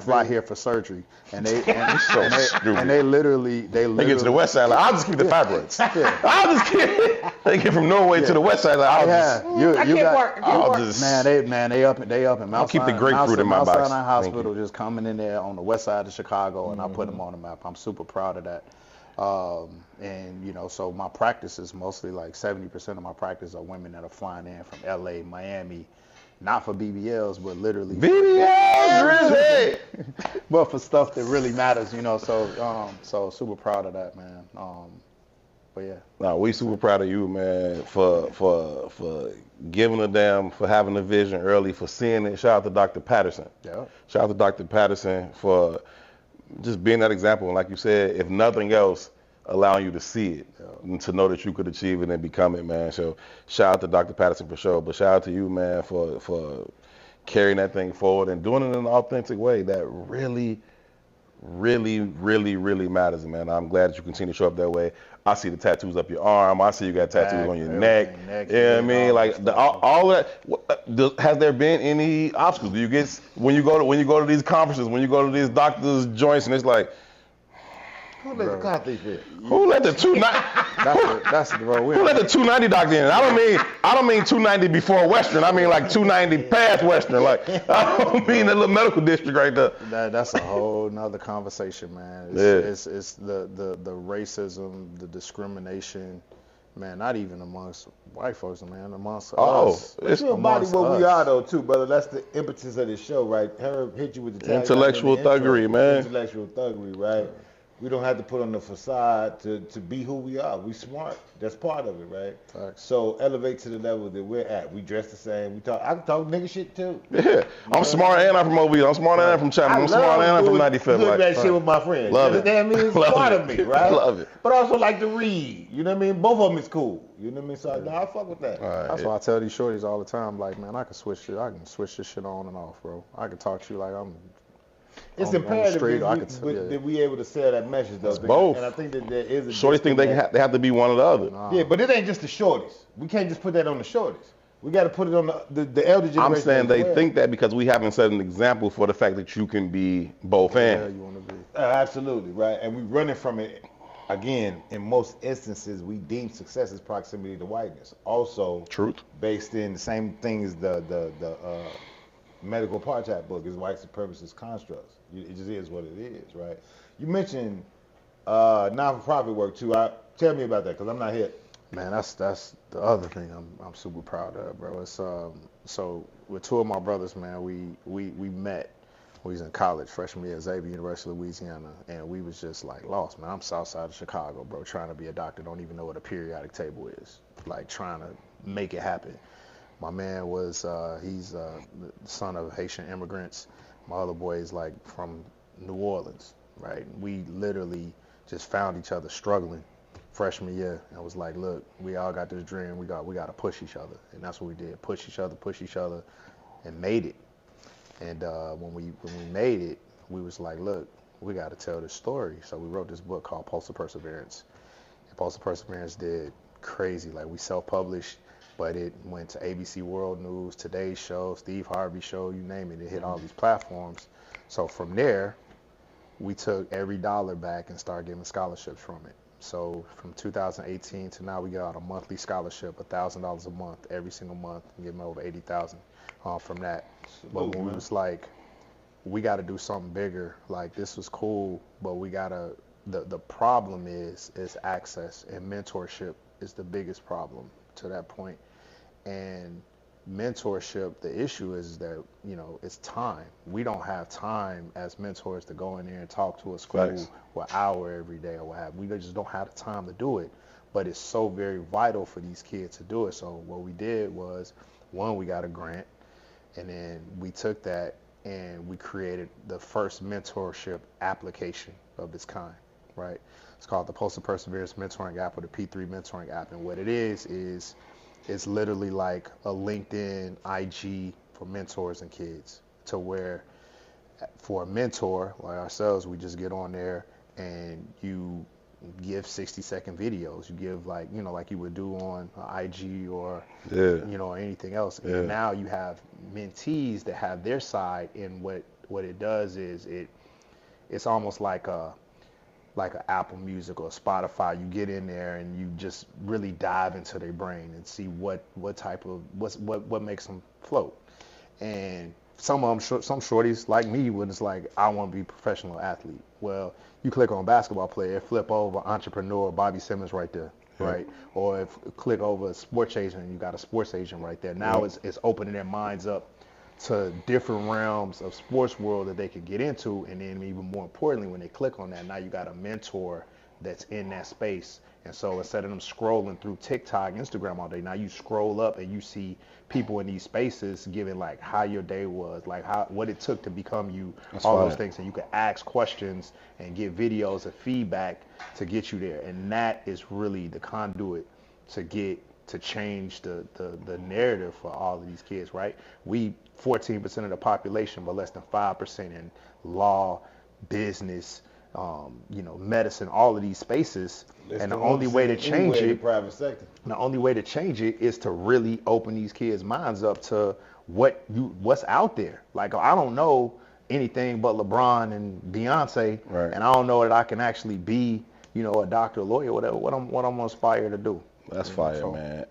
fly here for surgery, and they literally they get to the west side. Like, I'll just keep the fibroids. I'll just keep. They get from Norway to the west side. Like, I can't work. Man, they up in Mount I'll keep the grapefruit in my box. Mount Sinai Hospital, just coming in there on the west side of Chicago, and I put them on the map. I'm super proud of that. And so my practice is mostly like 70% of my practice are women that are flying in from LA, Miami. Not for BBLs, but literally BBLs, really. But for stuff that really matters, so super proud of that, man. But yeah. No, we super proud of you, man, for giving a damn, for having a vision early, for seeing it. Shout out to Dr. Patterson. Yeah. Shout out to Dr. Patterson for just being that example. And like you said, if nothing else, allowing you to see it and to know that you could achieve it and become it, man. So shout out to Dr. Patterson for sure, but shout out to you, man, for carrying that thing forward and doing it in an authentic way that really, really, really, really matters, man. I'm glad that you continue to show up that way. I see the tattoos up your arm. I see you got tattoos on your neck. Yeah, I mean, like all that. Has there been any obstacles? Do you get when you go to these conferences, when you go to these doctors' joints, and it's like, who let the coffee fit? Who let the 290? That's the bro. Who let the 290 doctor in? I don't mean 290 before Western. I mean like 290 past Western. Like, I don't mean the little medical district right there. That's a whole nother conversation, man. It's the racism, the discrimination, man. Not even amongst white folks, man. Amongst us. It's embody what we are though too, brother. That's the impetus of this show, right? Herb hit you with the intellectual thuggery, man. Intellectual thuggery, right? We don't have to put on the facade to be who we are. We smart. That's part of it, right? Facts. So elevate to the level that we're at. We dress the same. I can talk nigga shit too. Yeah. I'm smart and I'm from OB. I'm smart and I'm from Chapman. I'm smart and I'm from 95. Doing that shit with my friends. Love it. You know what I mean? It's part of me, right? Love it. But I also like to read. You know what I mean? Both of them is cool. You know what I mean? So I fuck with that. Right, that's why I tell these shorties all the time, like, man, I can switch this shit on and off, bro. I can talk to you like I'm. It's imperative that we able to sell that message, though. It's both. And I think that there is a shorties think they have to be one or the other. Yeah, but it ain't just the shorties. We can't just put that on the shorties. We got to put it on the elder generation. I'm saying they think that because we haven't set an example for the fact that you can be both and. You want to be. Absolutely, right. And we running from it. Again, in most instances, we deem success as proximity to whiteness. Also, truth based in the same thing as the medical apartheid book is white supremacist constructs. It just is what it is, right? You mentioned non-for-profit work too. Tell me about that, because I'm not here. Man, that's the other thing I'm super proud of, bro. It's so with two of my brothers, man, we met. We was in college, freshman year at Xavier University of Louisiana, and we was just like lost, man. I'm south side of Chicago, bro, trying to be a doctor, don't even know what a periodic table is, like trying to make it happen. My man was, he's the son of Haitian immigrants. My other boy is like from New Orleans, right? We literally just found each other struggling freshman year and was like, look, we all got this dream. We got to push each other. And that's what we did. Push each other and made it. And when we made it, we was like, look, we got to tell this story. So we wrote this book called Pulse of Perseverance. And Pulse of Perseverance did crazy. Like, we self-published. but it went to ABC World News, Today's Show, Steve Harvey Show, you name it. It hit all these platforms. So from there, we took every dollar back and started giving scholarships from it. So from 2018 to now, we got out a monthly scholarship, $1,000 a month, every single month, and give them over 80,000 from that. But when we was like, we got to do something bigger. Like, this was cool, but we got to. The problem is access, and mentorship is the biggest problem to that point. And mentorship, the issue is that, you know, it's time. We don't have time as mentors to go in there and talk to a school for an hour every day or what have we just don't have the time to do it. But it's so very vital for these kids to do it. So what we did was, one, we got a grant, and then we took that and we created the first mentorship application of its kind, right? It's called the Postal Perseverance Mentoring App, or the P3 Mentoring App. And what it is it's literally like a LinkedIn, IG for mentors and kids, to where for a mentor like ourselves, we just get on there and you give 60-second videos. You give, like, you know, like you would do on IG or, you know, or anything else. And now you have mentees that have their side, and what it does is it's almost like an Apple Music or Spotify. You get in there and you just really dive into their brain and see what makes them float. And some of them, some shorties like me, when it's like, I want to be a professional athlete. Well, you click on basketball player, flip over entrepreneur, Bobby Simmons right there, right? Or if click over a sports agent, and you got a sports agent right there. Now it's opening their minds up to different realms of sports world that they could get into. And then even more importantly, when they click on that, now you got a mentor that's in that space. And so instead of them scrolling through TikTok, Instagram all day, now you scroll up and you see people in these spaces giving, like, how your day was, like what it took to become you, those things. And you can ask questions and get videos of feedback to get you there. And that is really the conduit to change the narrative for all of these kids, right? We 14% of the population, but less than 5% in law, business, you know, medicine, all of these spaces. And the only way to change it, private sector. the only way to change it is to really open these kids' minds up to what's out there. Like, I don't know anything but LeBron and Beyonce, and I don't know that I can actually be, you know, a doctor, lawyer, whatever. What I'm gonna aspire to do. That's fire, man.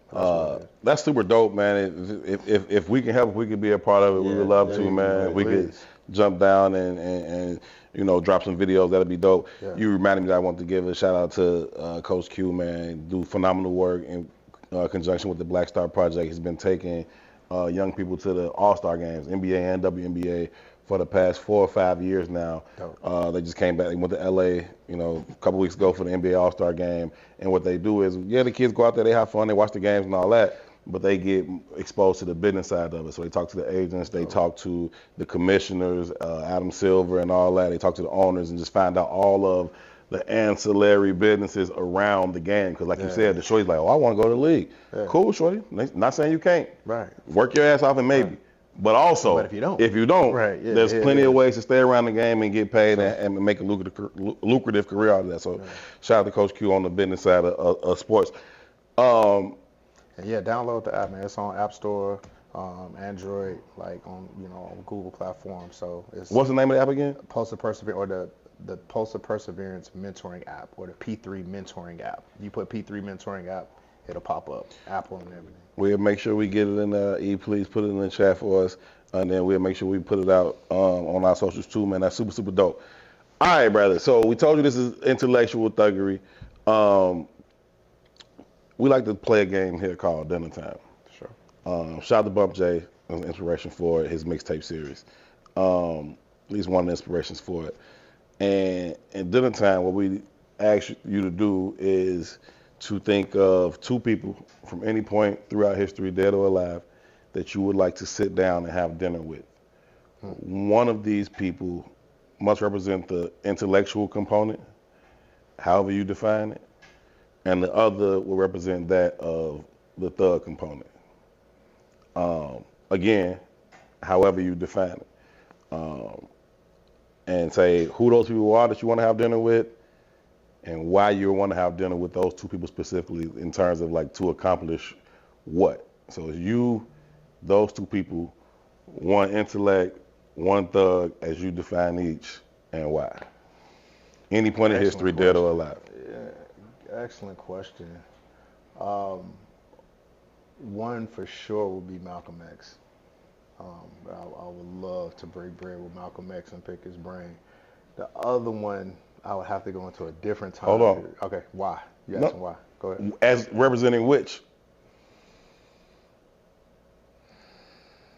That's super dope, man. If we can help, if we can be a part of it, we would love to, man. We could jump down and you know, drop some videos. That'd be dope. You reminded me that I want to give a shout out to Coach Q, man. Do phenomenal work in conjunction with the Black Star Project. He's been taking young people to the All-Star games, NBA and WNBA, for the past 4 or 5 years now. They just came back. They went to LA, you know, a couple weeks ago for the NBA All-Star game. And what they do is, the kids go out there, they have fun, they watch the games and all that, but they get exposed to the business side of it. So they talk to the agents, they talk to the commissioners, Adam Silver and all that. They talk to the owners and just find out all of the ancillary businesses around the game. Because like you said, the shorty's like, oh, I want to go to the league. Cool, shorty. Not saying you can't. Work your ass off and maybe. But also, but if you don't, there's plenty of ways to stay around the game and get paid and make a lucrative career out of that. So shout out to Coach Q on the business side of sports. And download the app, man. It's on App Store, Android, like on, you know, on Google platform. So it's, what's the name of the app again? Postal Perseverance, or the Postal Perseverance Mentoring App, or the P3 Mentoring App. You put P3 Mentoring App, it'll pop up, Apple and everything. We'll make sure we get it in please put it in the chat for us, and then we'll make sure we put it out on our socials too, man. That's super, super dope. All right, brother. So we told you this is intellectual thuggery. We like to play a game here called Dinnertime. Sure. Shout out to Bump J, an inspiration for his mixtape series. At least one of the inspirations for it. And in Dinnertime, what we ask you to do is to think of 2 people from any point throughout history, dead or alive, that you would like to sit down and have dinner with. One of these people must represent the intellectual component, however you define it, and the other will represent that of the thug component. Again, however you define it. And say who those people are that you want to have dinner with, and why you want to have dinner with those 2 people specifically, in terms of, like, to accomplish what. So it's you, those two people, one intellect, one thug, as you define each, and why? Any point in history, dead or alive? Yeah, excellent question. One for sure would be Malcolm X. I would love to break bread with Malcolm X and pick his brain. The other one, I would have to go into a different time. Hold on. Period. Okay, why? You No. asking why? Go ahead. As representing which?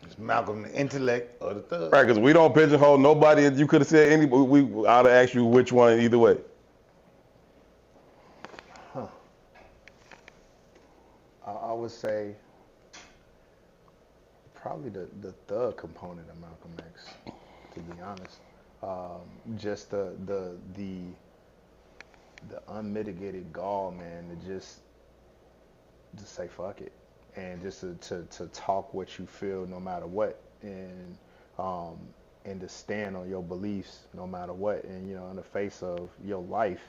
It's Malcolm, the intellect or the thug. Right, because we don't pigeonhole nobody. You could have said any. I'd have asked you which one either way. I would say probably the thug component of Malcolm X, to be honest. Just the unmitigated gall, man, to just say fuck it, and just to talk what you feel no matter what, and to stand on your beliefs no matter what, and in the face of your life,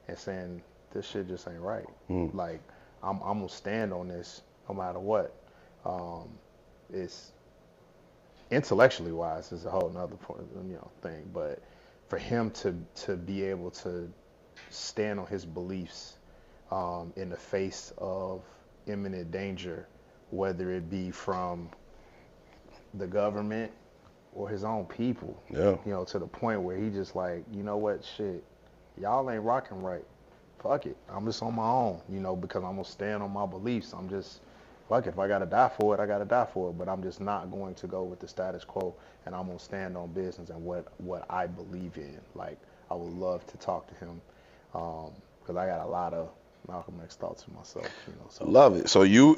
and saying this shit just ain't right. Like I'm gonna stand on this no matter what. It's intellectually wise is a whole nother thing, but for him to be able to stand on his beliefs in the face of imminent danger, whether it be from the government or his own people, to the point where he just like, you know what, shit, y'all ain't rocking right. Fuck it, I'm just on my own, because I'm gonna stand on my beliefs. I'm just, fuck it, if I gotta die for it, I gotta die for it, but I'm just not going to go with the status quo, and I'm gonna stand on business and what I believe in. Like, I would love to talk to him, because I got a lot of Malcolm X thoughts in myself, So. Love it. So you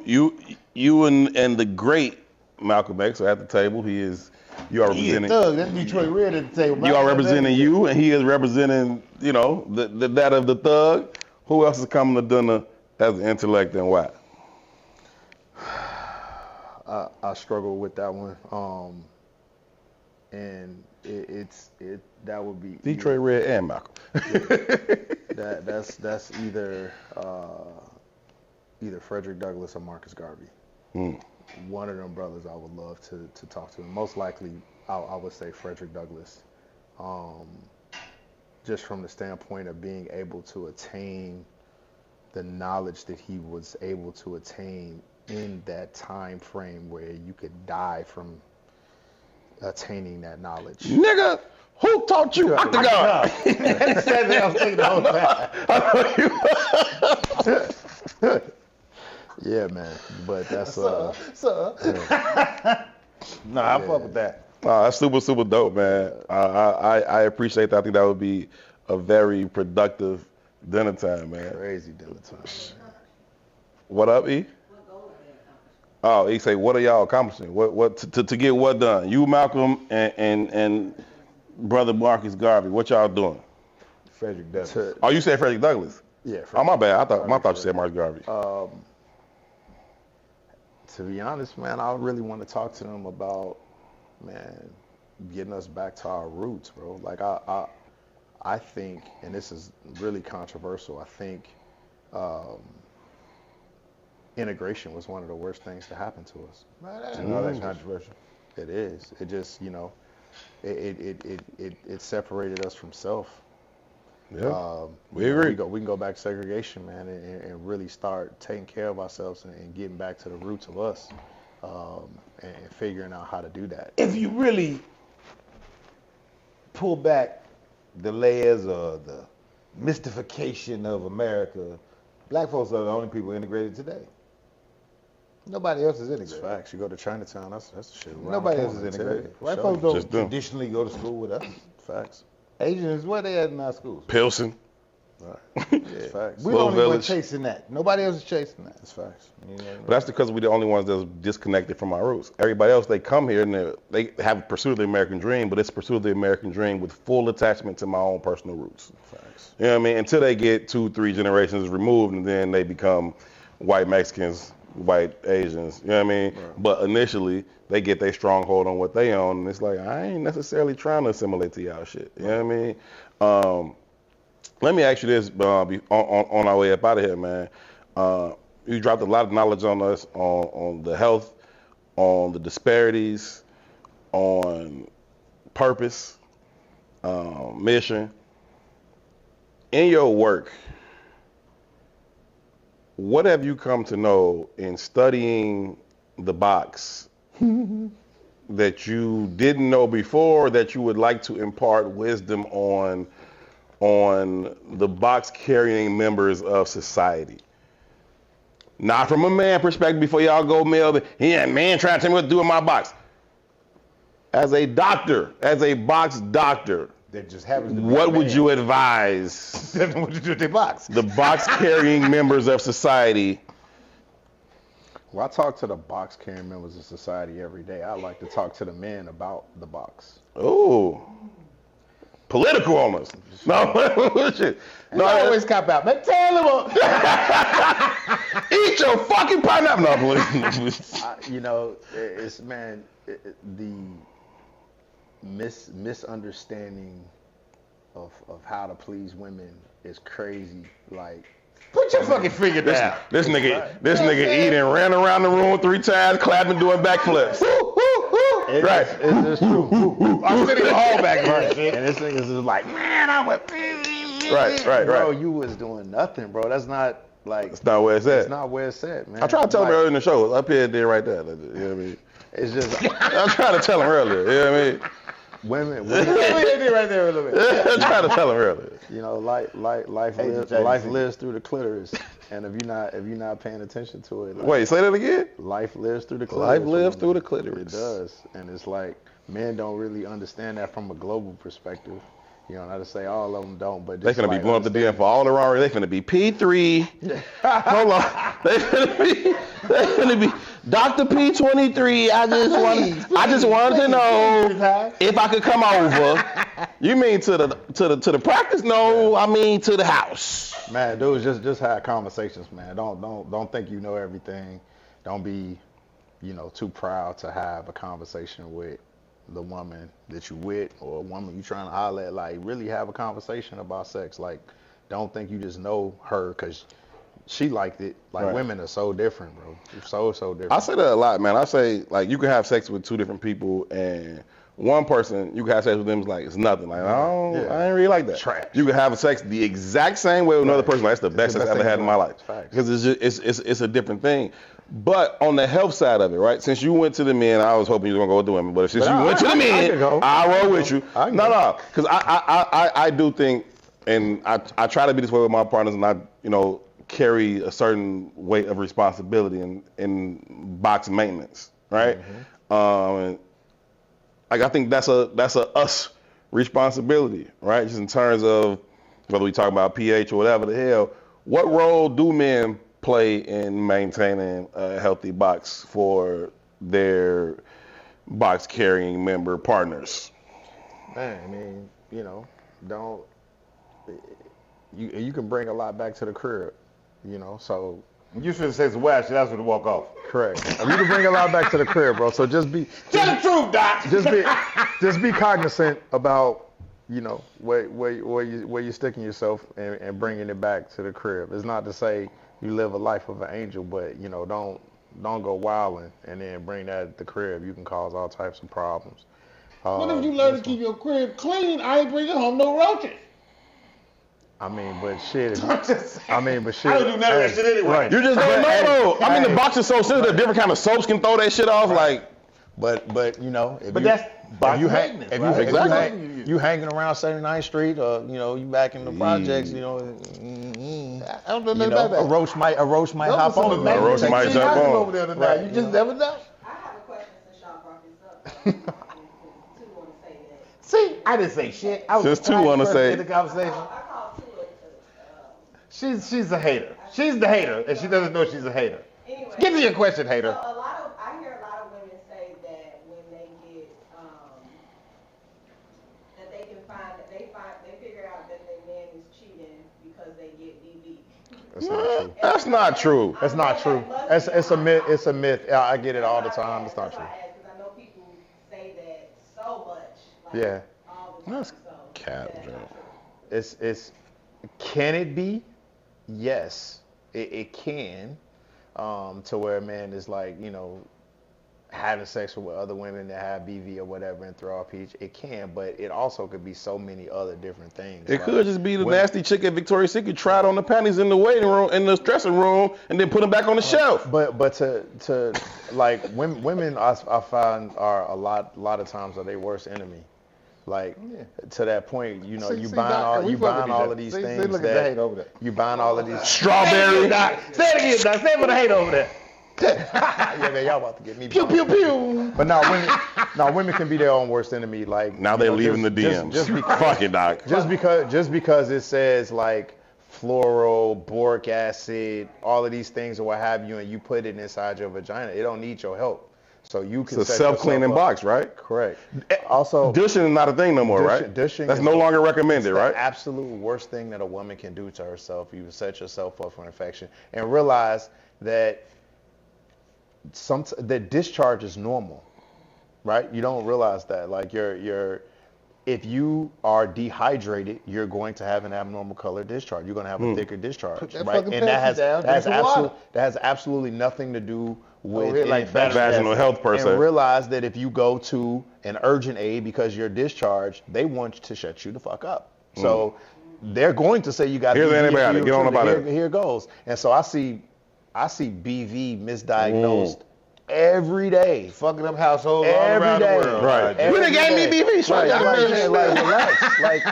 and the great Malcolm X are at the table. You are representing. He a thug. That's Detroit Red at the table. You are representing you, and he is representing, that of the thug. Who else is coming to dinner as an intellect, and why? I struggle with that one, and that would be Detroit Red and Malcolm. That's either Frederick Douglass or Marcus Garvey. One of them brothers I would love to talk to. And most likely, I would say Frederick Douglass, just from the standpoint of being able to attain the knowledge that he was able to attain in that time frame where you could die from attaining that knowledge. Nigga, who taught you octagon? That's exactly what I was thinking the whole time. Yeah, man. But that's No, I fuck with that. That's super, super dope, man. I appreciate that. I think that would be a very productive dinner time, man. Crazy dinner time, man. What up, E? Oh, he say, what are y'all accomplishing? What to get what done? You, Malcolm, and brother Marcus Garvey, what y'all doing? Frederick Douglass. Oh, you said Frederick Douglass? Yeah. Oh, my bad. I thought you said Marcus Garvey. To be honest, man, I really want to talk to them about, man, getting us back to our roots, bro. Like I think, and this is really controversial, I think integration was one of the worst things to happen to us. That's controversial. It is. It just, it separated us from self. Yeah, we agree. We can go back to segregation, man, and really start taking care of ourselves and getting back to the roots of us, and figuring out how to do that. If you really pull back the layers or the mystification of America, black folks are the only people integrated today. Nobody else is integrated. It's facts. You go to Chinatown, that's the shit. Nobody else is integrated. White folks don't traditionally go to school with us. Facts. Asians, where they at in our schools? Pilsen. Right. It's facts. We don't even chasing that. Nobody else is chasing that. It's facts. But that's because we're the only ones that's disconnected from our roots. Everybody else, they come here and they have a pursuit of the American dream, but it's pursuit of the American dream with full attachment to my own personal roots. Facts. You know what I mean? Until they get 2-3 generations removed, and then they become white Mexicans, white Asians. You know what I mean? Right. But initially, they get their stronghold on what they own, and it's like, I ain't necessarily trying to assimilate to y'all shit. You know what I mean? Let me ask you this on our way up out of here, man. You dropped a lot of knowledge on us on the health, on the disparities, on purpose, mission. In your work, what have you come to know in studying the box that you didn't know before, that you would like to impart wisdom on the box carrying members of society? Not from a man perspective before y'all go mail, yeah, man trying to tell me what to do in my box. As a doctor, as a box doctor, That just happens to be what a would man. you advise What you do with their box? the box carrying members of society? Well, I talk to the box carrying members of society every day. I like to talk to the men about the box. Oh, political on us. No, shit. No, I always cop out. But tell them. eat your fucking pineapple. No, please. You know, it's the misunderstanding of how to please women is crazy. Like, Put your fucking finger down. This nigga eating, ran around the room 3 times, clapping, doing backflips. Right. It's true. I'm sitting in the hall back And here. this nigga's just like, man, I went. Right. Bro, you was doing nothing, bro. That's not like. That's not where it's at. It's not where it's at, man. I tried to tell him Like, earlier in the show. Up here, there, right there. You know what I mean? It's just I tried to tell him earlier. You know what I mean? women. Right there a little bit. I tried to tell him earlier. You know, life lives through the clitoris, and if you're not paying attention to it, like, Wait, say that again? life lives through the clitoris. Life lives through the It clitoris. does, and it's like men don't really understand that from a global perspective. You know, not to say all of them don't, but They just finna be like blowing up the DM for all the wrong. They finna be P3. Hold on. They finna be Dr. P23. I just wanted to know if I could come over. You mean to the practice? No, I mean to the house. Man, dudes, just have conversations, man. Don't think you know everything. Don't be, too proud to have a conversation with the woman that you with or a woman you trying to holler at. Like, really have a conversation about sex. Like, don't think you just know her because she liked it. Like, Right. women are so different, bro. They're so different. I say that a lot, man. I say, like, you can have sex with 2 different people, and one person, you can have sex with them, is like, it's nothing. Like, I ain't really like that. Trash. You can have sex the exact same way with another person. Like, that's the It's best the sex best I've ever thing had in my life. Facts. Because it's a different thing. But on the health side of it, right? Since you went to the men, I was hoping you were gonna go with the women. But since you went to the I men, can go. I roll with you. I can No, because I do think, and I try to be this way with my partners, and I carry a certain weight of responsibility in box maintenance, right? And like, I think that's a us responsibility, right? Just in terms of whether we talk about pH or whatever the hell. What role do men play in maintaining a healthy box for their box carrying member partners? Man, I mean, don't you can bring a lot back to the crib, so You should have said some wild shit. That's when to walk off. correct. You can bring a lot back to the crib, bro. So just be Tell the truth, Doc. just be cognizant about where you're sticking yourself and bringing it back to the crib. It's not to say you live a life of an angel, but don't go wilding and then bring that at the crib. You can cause all types of problems. What if you learn to keep your crib clean? I ain't bringing home no roaches. I mean, but shit. I'm just saying. But shit. I don't do none of that shit anyway. Right. You just don't know, though. I mean, the box is so sensitive. Different kind of soaps can throw that shit off. Like, But But that's box maintenance, right? you hanging around 79th Street, or you back in the projects, I don't know nothing about that. a roach might hop on. A roach might jump on. Over there tonight. You just never know. I have a question since y'all brought this up. Two want to say that. See, I didn't say shit. I was Since the two quiet wanna person say- in the conversation. I call two She's a hater. She's the hater, and she doesn't know she's a hater. anyway. Get to your question, So hater. I hear a lot of women say that when they get that they can find that they figure out that their man is cheating because they get DV. That's not true. That's not true. It's a myth. It's a myth. I get it all the time. It's not true. Because I know people say that so much. Yeah. All the time. That's So, cap, yeah, Joe. It's can it be? Yes, it can. to where a man is like, having sex with other women that have BV or whatever and throw off pH. It can, but it also could be so many other different things. It could just be the nasty chick at Victoria's Secret tried on the panties in the waiting room, in the dressing room, and then put them back on the shelf. But to like women, I find are a lot of times are their worst enemy. Like to that point, you buying all of these things you buying all of these strawberry. Say it again, Doc. Say it for the hate over there. Yeah, man, y'all about to get me. Pew pew pew. But women can be their own worst enemy. Like now they're leaving the DMs. Just because, fuck it, Doc. Just because it says like fluoro, boric acid, all of these things or what have you, and you put it inside your vagina, it don't need your help. So you can. It's a self-cleaning box, right? Correct. Also, douching is not a thing no more, right? Douching. That's no longer recommended, right? The absolute worst thing that a woman can do to herself. You set yourself up for infection, and realize that that discharge is normal, right? You don't realize that. Like if you are dehydrated, you're going to have an abnormal color discharge. You're going to have a thicker discharge, right? And that has absolutely nothing to do with vaginal health per se. And realize that if you go to an urgent aid because you're discharged, they want to shut you the fuck up. So they're going to say you got. Here's the antibiotic. Get on about it. Here goes. And so I see BV misdiagnosed every day. Fucking up households all around the world. Right. You done gave me BV. Like relax. Like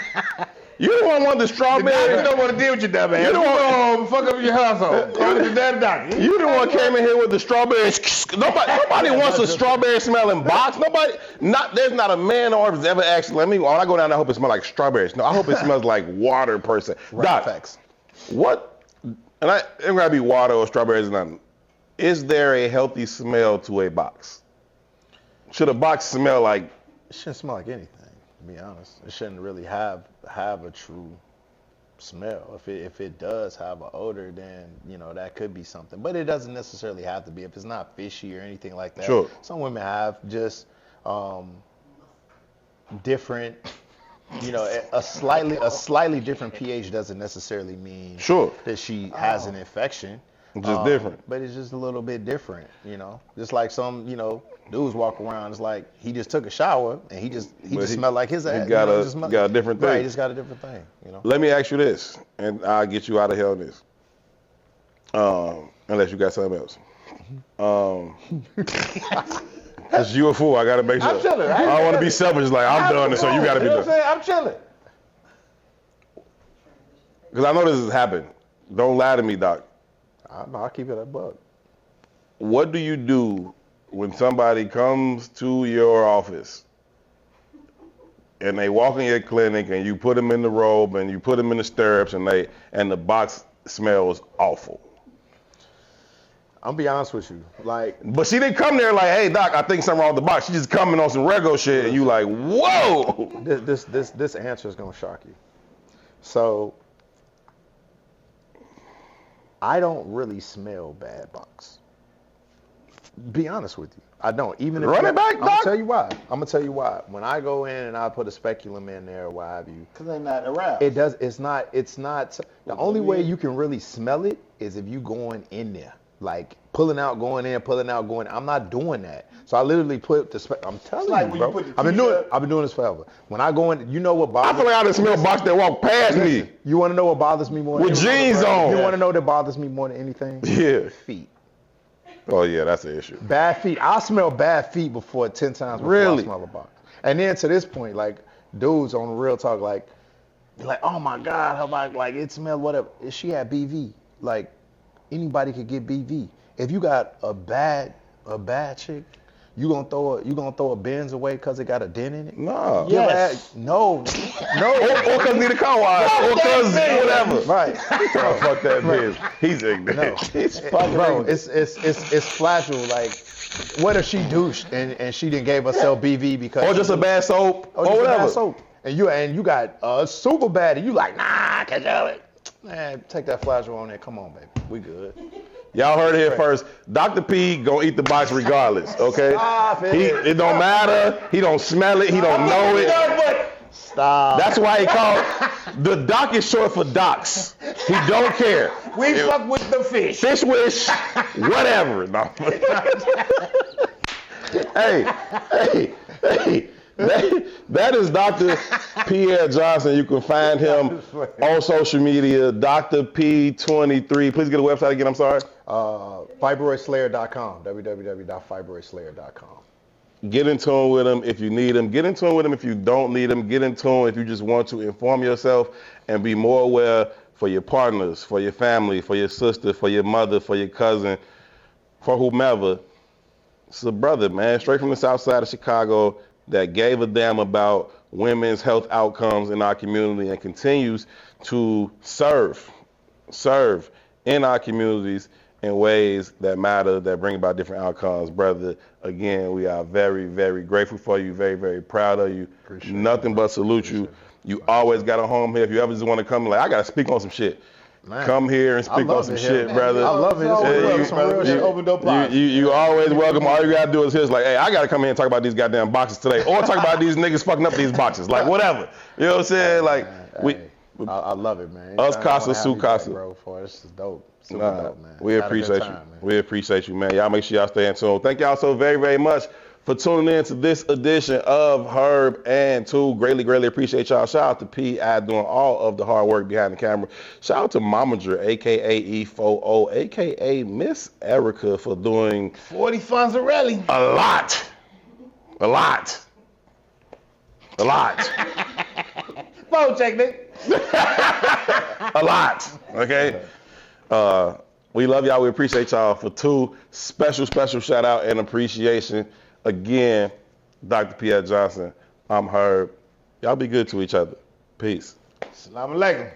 you don't want the strawberry. You don't want to deal with your dumb ass. You don't want to fuck up your household. Call your daddy doctor. You the one came in here with the strawberry. Nobody wants a strawberry smelling box. There's not a man or has ever asked. When I go down, I hope it smells like strawberries. No, I hope it smells like water per se. Right. Facts. What? And it ain't gotta be water or strawberries or nothing. Is there a healthy smell to a box? Should a box smell like? It shouldn't smell like anything, to be honest. It shouldn't really have a true smell. If it does have an odor, then that could be something. But it doesn't necessarily have to be. If it's not fishy or anything like that. Sure. Some women have just different. A slightly different pH doesn't necessarily mean that she has an infection. It's just different. But it's just a little bit different, Just like some, dudes walk around, it's like he just took a shower and he just smelled like his ass. He got a different thing. Right, he just got a different thing, Let me ask you this, and I'll get you out of hell on this. Unless you got something else. Cause you a fool, I gotta make sure. I'm chilling. I don't want to be selfish, like I'm done, so you gotta be done. I'm chilling. Cause I know this has happened. Don't lie to me, Doc. I'll keep it a buck. What do you do when somebody comes to your office and they walk in your clinic and you put them in the robe and you put them in the stirrups and the box smells awful? I'll be honest with you, but she didn't come there like, hey Doc, I think something wrong with the box. She just coming on some Rego shit and you like, whoa. This answer is gonna shock you. So I don't really smell bad box. Be honest with you, I don't. Even if run it back, Doc. I'm gonna tell you why. When I go in and I put a speculum in there or what have you, because they're not around. It's not. The only way you can really smell it is if you going in there, like pulling out, going in, pulling out, going in. I'm not doing that. So I literally put the. I'm telling you, bro. I've been doing this forever. When I go in, you know what bothers me? I feel like I done smell box that walk past me. You want to know what bothers me more? With jeans on. You want to know what bothers me more than anything? Yeah. Feet. Oh yeah, that's the issue. Bad feet. I smell bad feet before 10 times before I smell a box. And then to this point, like dudes on real talk, like, oh my God, her body, like it smelled whatever. She had BV. Like anybody could get BV. If you got a bad chick, you gonna throw a Benz away because it got a dent in it? No. Yes. No. Or because need a car wash. Or because whatever. Right. Oh, fuck that Benz. He's ignorant. No. He's fucking bro, ignorant. it's flagell. Like, what if she douched and she didn't gave herself BV because or just a bad soap. Or just whatever. A bad soap. And you got a super bad and you like, nah, I can't do it. Man, take that flagell on there. Come on, baby. We good. Y'all heard it here first. Dr. P gonna eat the box regardless, okay? Stop it. It don't matter. He don't smell it. He don't know it. Stop. That's why he called the doc is short for docs. He don't care. We fuck with the fish. Fish wish, whatever. No. hey. That is Dr. Pierre Johnson. You can find him on social media, Dr. P23. Please get a website again, I'm sorry. Fibroidslayer.com, www.fibroidslayer.com. Get in tune with him if you need him. Get in tune with him if you don't need him. Get in tune if you just want to inform yourself and be more aware for your partners, for your family, for your sister, for your mother, for your cousin, for whomever. It's a brother, man, straight from the south side of Chicago that gave a damn about women's health outcomes in our community and continues to serve in our communities in ways that matter, that bring about different outcomes. Brother, again, we are very, very grateful for you, very, very proud of you. Appreciate Nothing but salute you. You always got a home here. If you ever just want to come, like, I got to speak on some shit. Man, come here and speak on some shit, brother. I love it. You always welcome. All you gotta do is here. It's like, hey, I gotta come here and talk about these goddamn boxes today, or talk about these niggas fucking up these boxes, like whatever. You know what I'm saying? Like, I love it, man. Us casa, su casa. Bro, this is dope. Super dope, man. We appreciate you. We appreciate you, man. Y'all make sure y'all stay in tune. Thank y'all so very, very much for tuning in to this edition of Herb and Tou. Greatly, greatly appreciate y'all. Shout out to P.I. doing all of the hard work behind the camera. Shout out to Momager, a.k.a. E4O, a.k.a. Miss Erica, for doing 40 Fonzarelli. A lot. Phone check, nigga. A lot, okay? We love y'all. We appreciate y'all. For two special shout out and appreciation. Again, Dr. Pierre Johnson. I'm Herb. Y'all be good to each other. Peace. Assalamu alaikum.